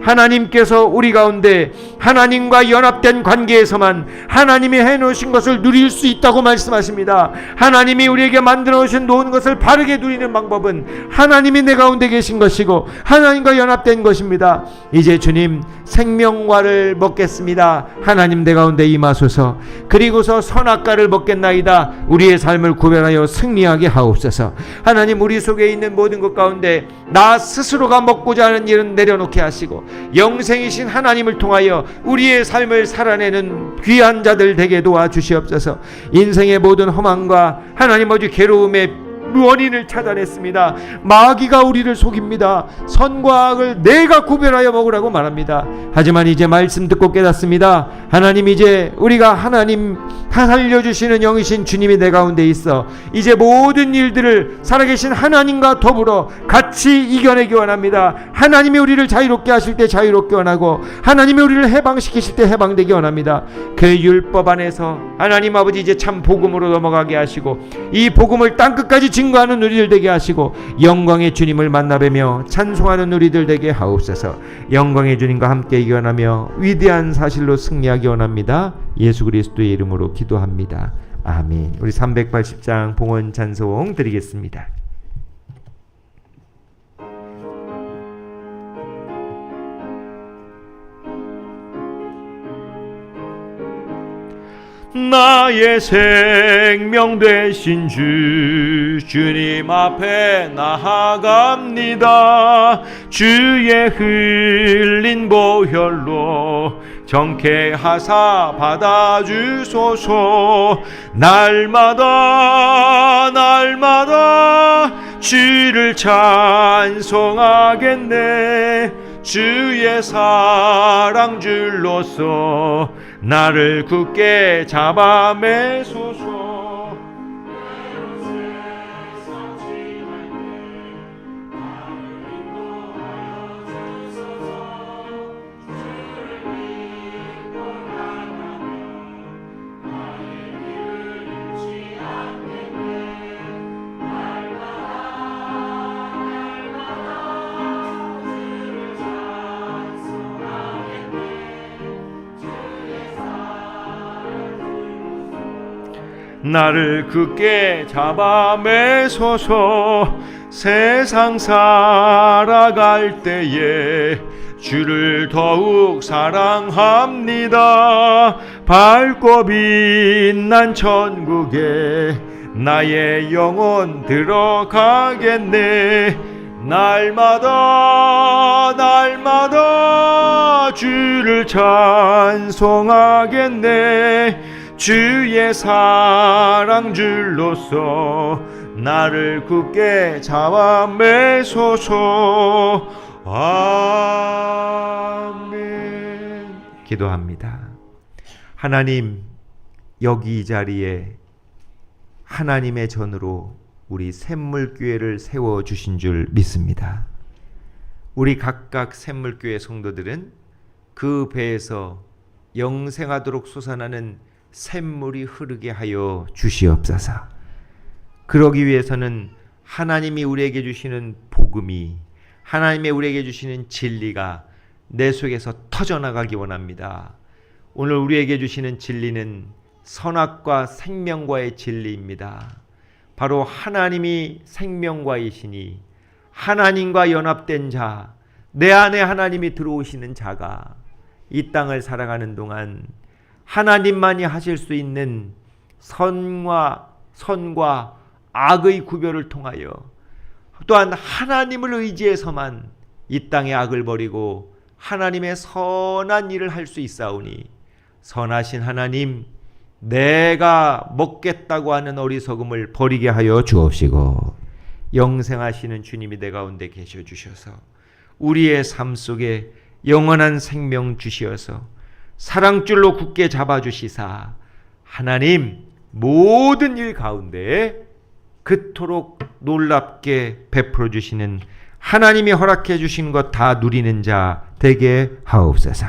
하나님께서 우리 가운데 하나님과 연합된 관계에서만 하나님이 해놓으신 것을 누릴 수 있다고 말씀하십니다. 하나님이 우리에게 만들어 오신 놓은 것을 바르게 누리는 방법은 하나님이 내 가운데 계신 것이고 하나님과 연합된 것입니다. 이제 주님, 생명과를 먹겠습니다. 하나님, 내 가운데 임하소서. 그리고서 선악과를 먹겠나이다. 우리의 삶을 구별하여 승리하게 하옵소서. 하나님, 우리 속에 있는 모든 것 가운데 나 스스로가 먹고자 하는 일은 내려놓게 하시고 영생이신 하나님을 통하여 우리의 삶을 살아내는 귀한 자들 되게 도와주시옵소서. 인생의 모든 허망과 하나님 아버지 괴로움의 원인을 찾아냈습니다. 마귀가 우리를 속입니다. 선과 악을 내가 구별하여 먹으라고 말합니다. 하지만 이제 말씀 듣고 깨닫습니다. 하나님, 이제 우리가 하나님 살려주시는 영이신 주님이 내 가운데 있어 이제 모든 일들을 살아계신 하나님과 더불어 같이 이겨내기 원합니다. 하나님이 우리를 자유롭게 하실 때 자유롭게 원하고 하나님이 우리를 해방시키실 때 해방되기 원합니다. 그 율법 안에서 하나님 아버지 이제 참 복음으로 넘어가게 하시고 이 복음을 땅끝까지 증거하는 우리들 되게 하시고 영광의 주님을 만나뵈며 찬송하는 우리들 되게 하옵소서. 영광의 주님과 함께 이겨나며 위대한 사실로 승리하기 원합니다. 예수 그리스도의 이름으로 기도합니다. 아멘. 우리 380장 봉헌 찬송 드리겠습니다. 나의 생명 되신 주님 앞에 나아갑니다. 주의 흘린 보혈로 정케하사 받아주소서. 날마다 주를 찬송하겠네. 주의 사랑 줄로서 나를 굳게 잡아 매소서. 나를 굳게 잡아 매소서. 세상 살아갈 때에 주를 더욱 사랑합니다. 밝고 빛난 천국에 나의 영혼 들어가겠네. 날마다 주를 찬송하겠네. 주의 사랑 줄로서 나를 굳게 잡아 매소서. 아멘. 기도합니다. 하나님, 여기 이 자리에 하나님의 전으로 우리 샘물교회를 세워주신 줄 믿습니다. 우리 각각 샘물교회 성도들은 그 배에서 영생하도록 솟아나는 샘물이 흐르게 하여 주시옵소서. 그러기 위해서는 하나님이 우리에게 주시는 복음이, 하나님이 우리에게 주시는 진리가 내 속에서 터져나가기 원합니다. 오늘 우리에게 주시는 진리는 선악과 생명과의 진리입니다. 바로 하나님이 생명과이시니 하나님과 연합된 자, 내 안에 하나님이 들어오시는 자가 이 땅을 살아가는 동안 하나님만이 하실 수 있는 선과 악의 구별을 통하여 또한 하나님을 의지해서만 이 땅의 악을 버리고 하나님의 선한 일을 할 수 있사오니 선하신 하나님, 내가 먹겠다고 하는 어리석음을 버리게 하여 주옵시고 영생하시는 주님이 내 가운데 계셔 주셔서 우리의 삶 속에 영원한 생명 주시어서 사랑줄로 굳게 잡아주시사 하나님 모든 일 가운데 그토록 놀랍게 베풀어 주시는 하나님이 허락해 주신 것 다 누리는 자 되게 하옵소서.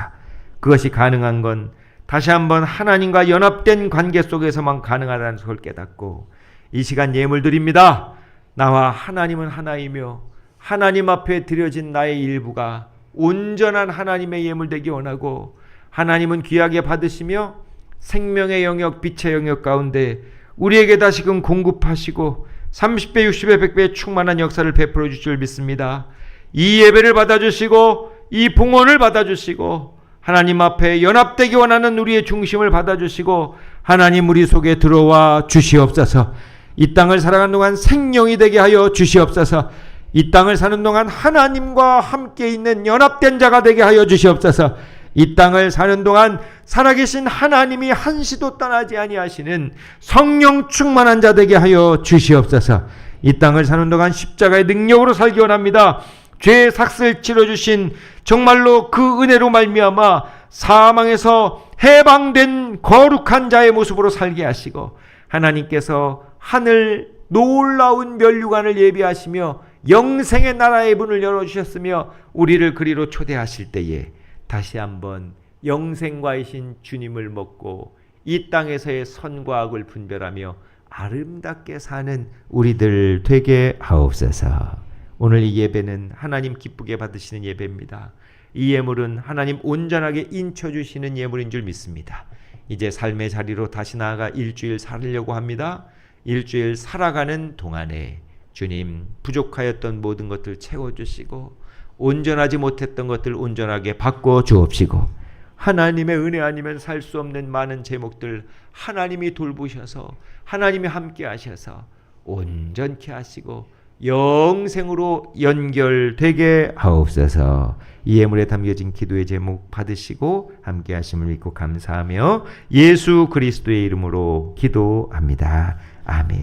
그것이 가능한 건 다시 한번 하나님과 연합된 관계 속에서만 가능하다는 것을 깨닫고 이 시간 예물 드립니다. 나와 하나님은 하나이며 하나님 앞에 드려진 나의 일부가 온전한 하나님의 예물 되기 원하고, 하나님은 귀하게 받으시며 생명의 영역, 빛의 영역 가운데 우리에게 다시금 공급하시고 30배, 60배, 100배의 충만한 역사를 베풀어 주실 줄 믿습니다. 이 예배를 받아주시고 이 봉헌을 받아주시고 하나님 앞에 연합되기 원하는 우리의 중심을 받아주시고 하나님 우리 속에 들어와 주시옵소서. 이 땅을 살아가는 동안 생명이 되게 하여 주시옵소서. 이 땅을 사는 동안 하나님과 함께 있는 연합된 자가 되게 하여 주시옵소서. 이 땅을 사는 동안 살아계신 하나님이 한시도 떠나지 아니하시는 성령 충만한 자 되게 하여 주시옵소서. 이 땅을 사는 동안 십자가의 능력으로 살기 원합니다. 죄의 삭슬 치러주신 정말로 그 은혜로 말미암아 사망에서 해방된 거룩한 자의 모습으로 살게 하시고, 하나님께서 하늘 놀라운 면류관을 예비하시며 영생의 나라의 문을 열어주셨으며 우리를 그리로 초대하실 때에 다시 한번 영생과이신 주님을 먹고 이 땅에서의 선과 악을 분별하며 아름답게 사는 우리들 되게 하옵소서. 오늘 이 예배는 하나님 기쁘게 받으시는 예배입니다. 이 예물은 하나님 온전하게 인쳐주시는 예물인 줄 믿습니다. 이제 삶의 자리로 다시 나아가 일주일 살려고 합니다. 일주일 살아가는 동안에 주님 부족하였던 모든 것들 채워주시고 온전하지 못했던 것들 온전하게 바꿔주옵시고, 하나님의 은혜 아니면 살 수 없는 많은 제목들 하나님이 돌보셔서 하나님이 함께 하셔서 온전케 하시고 영생으로 연결되게 하옵소서. 이 예물에 담겨진 기도의 제목 받으시고 함께 하심을 믿고 감사하며 예수 그리스도의 이름으로 기도합니다. 아멘.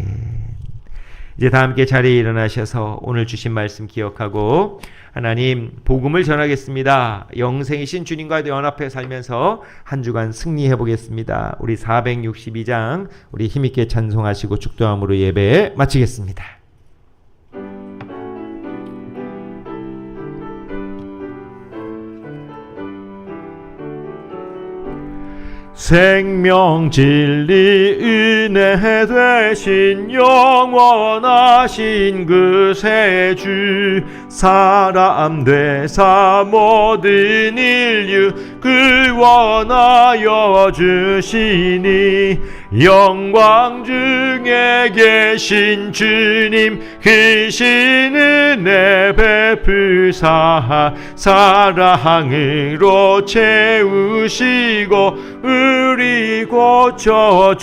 이제 다 함께 자리에 일어나셔서 오늘 주신 말씀 기억하고 하나님 복음을 전하겠습니다. 영생이신 주님과 연합해 살면서 한 주간 승리해 보겠습니다. 우리 462장 우리 힘있게 찬송하시고 축도함으로 예배 마치겠습니다. 생명 진리 은혜 되신 영원하신 그 세주, 사람 되사 모든 인류 구원하여 주시니, 영광 중에 계신 주님 크신 은혜 베푸사 사랑으로 채우시고 우리 고쳐주소서.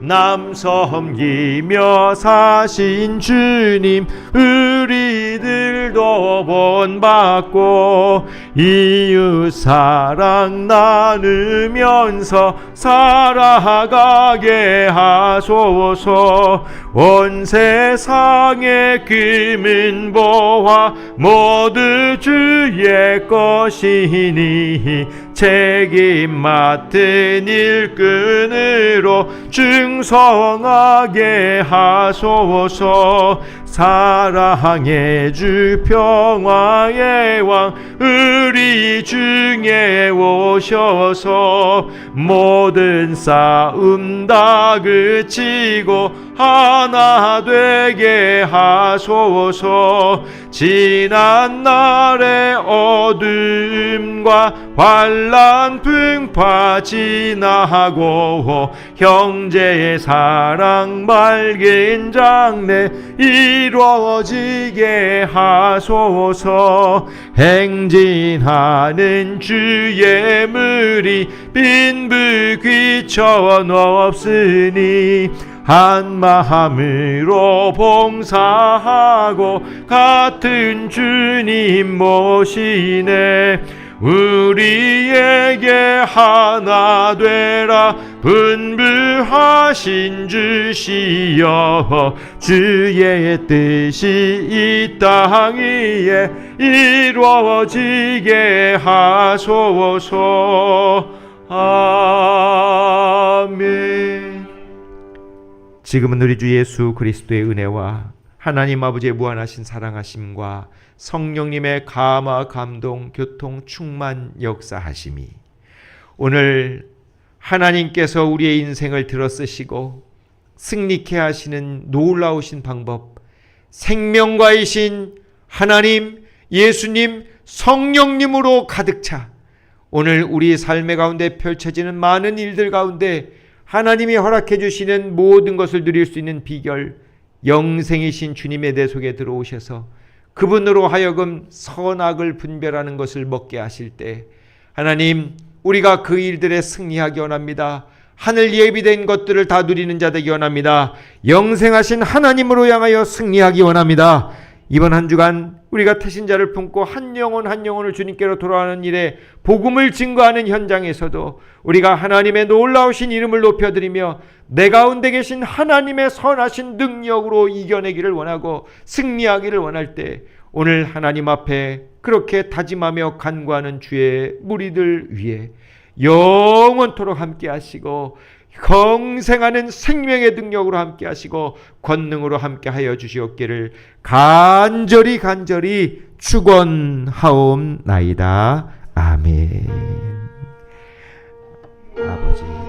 남 섬기며 사신 주님 우리들도 본받고 이웃 사랑 나누면서 살아가게 하소서. 온 세상의 금은 보화 모두 주의 것이니 책임 맡은 일꾼으로 충성하게 하소서. 사랑의 주 평화의 왕 우리 중에 오셔서 모든 싸움 다 그치고 하나 되게 하소서. 지난 날의 어둠과 환난 풍파 지나고 형제의 사랑 맑은 장래 이루어지게 하소서. 행진하는 주의 무리 빈부 귀천 없으니 한 마음으로 봉사하고 같은 주님 모시네. 우리에게 하나 되라 분부하신 주시여, 주의 뜻이 이 땅 위에 이루어지게 하소서. 아멘. 지금은 우리 주 예수 그리스도의 은혜와 하나님 아버지의 무한하신 사랑하심과 성령님의 감화, 감동, 교통, 충만, 역사하심이 오늘 하나님께서 우리의 인생을 들어쓰시고 승리케 하시는 놀라우신 방법, 생명과이신 하나님, 예수님, 성령님으로 가득 차 오늘 우리 삶의 가운데 펼쳐지는 많은 일들 가운데 하나님이 허락해 주시는 모든 것을 누릴 수 있는 비결, 영생이신 주님의 내 속에 들어오셔서 그분으로 하여금 선악을 분별하는 것을 먹게 하실 때 하나님, 우리가 그 일들에 승리하기 원합니다. 하늘 예비된 것들을 다 누리는 자 되기 원합니다. 영생하신 하나님으로 향하여 승리하기 원합니다. 이번 한 주간 우리가 태신자를 품고 한 영혼을 주님께로 돌아가는 일에 복음을 증거하는 현장에서도 우리가 하나님의 놀라우신 이름을 높여드리며 내 가운데 계신 하나님의 선하신 능력으로 이겨내기를 원하고 승리하기를 원할 때 오늘 하나님 앞에 그렇게 다짐하며 간구하는 주의 무리들 위해 영원토록 함께 하시고 영생하는 생명의 능력으로 함께 하시고 권능으로 함께 하여 주시옵기를 간절히 축원하옵나이다. 아멘. 아버지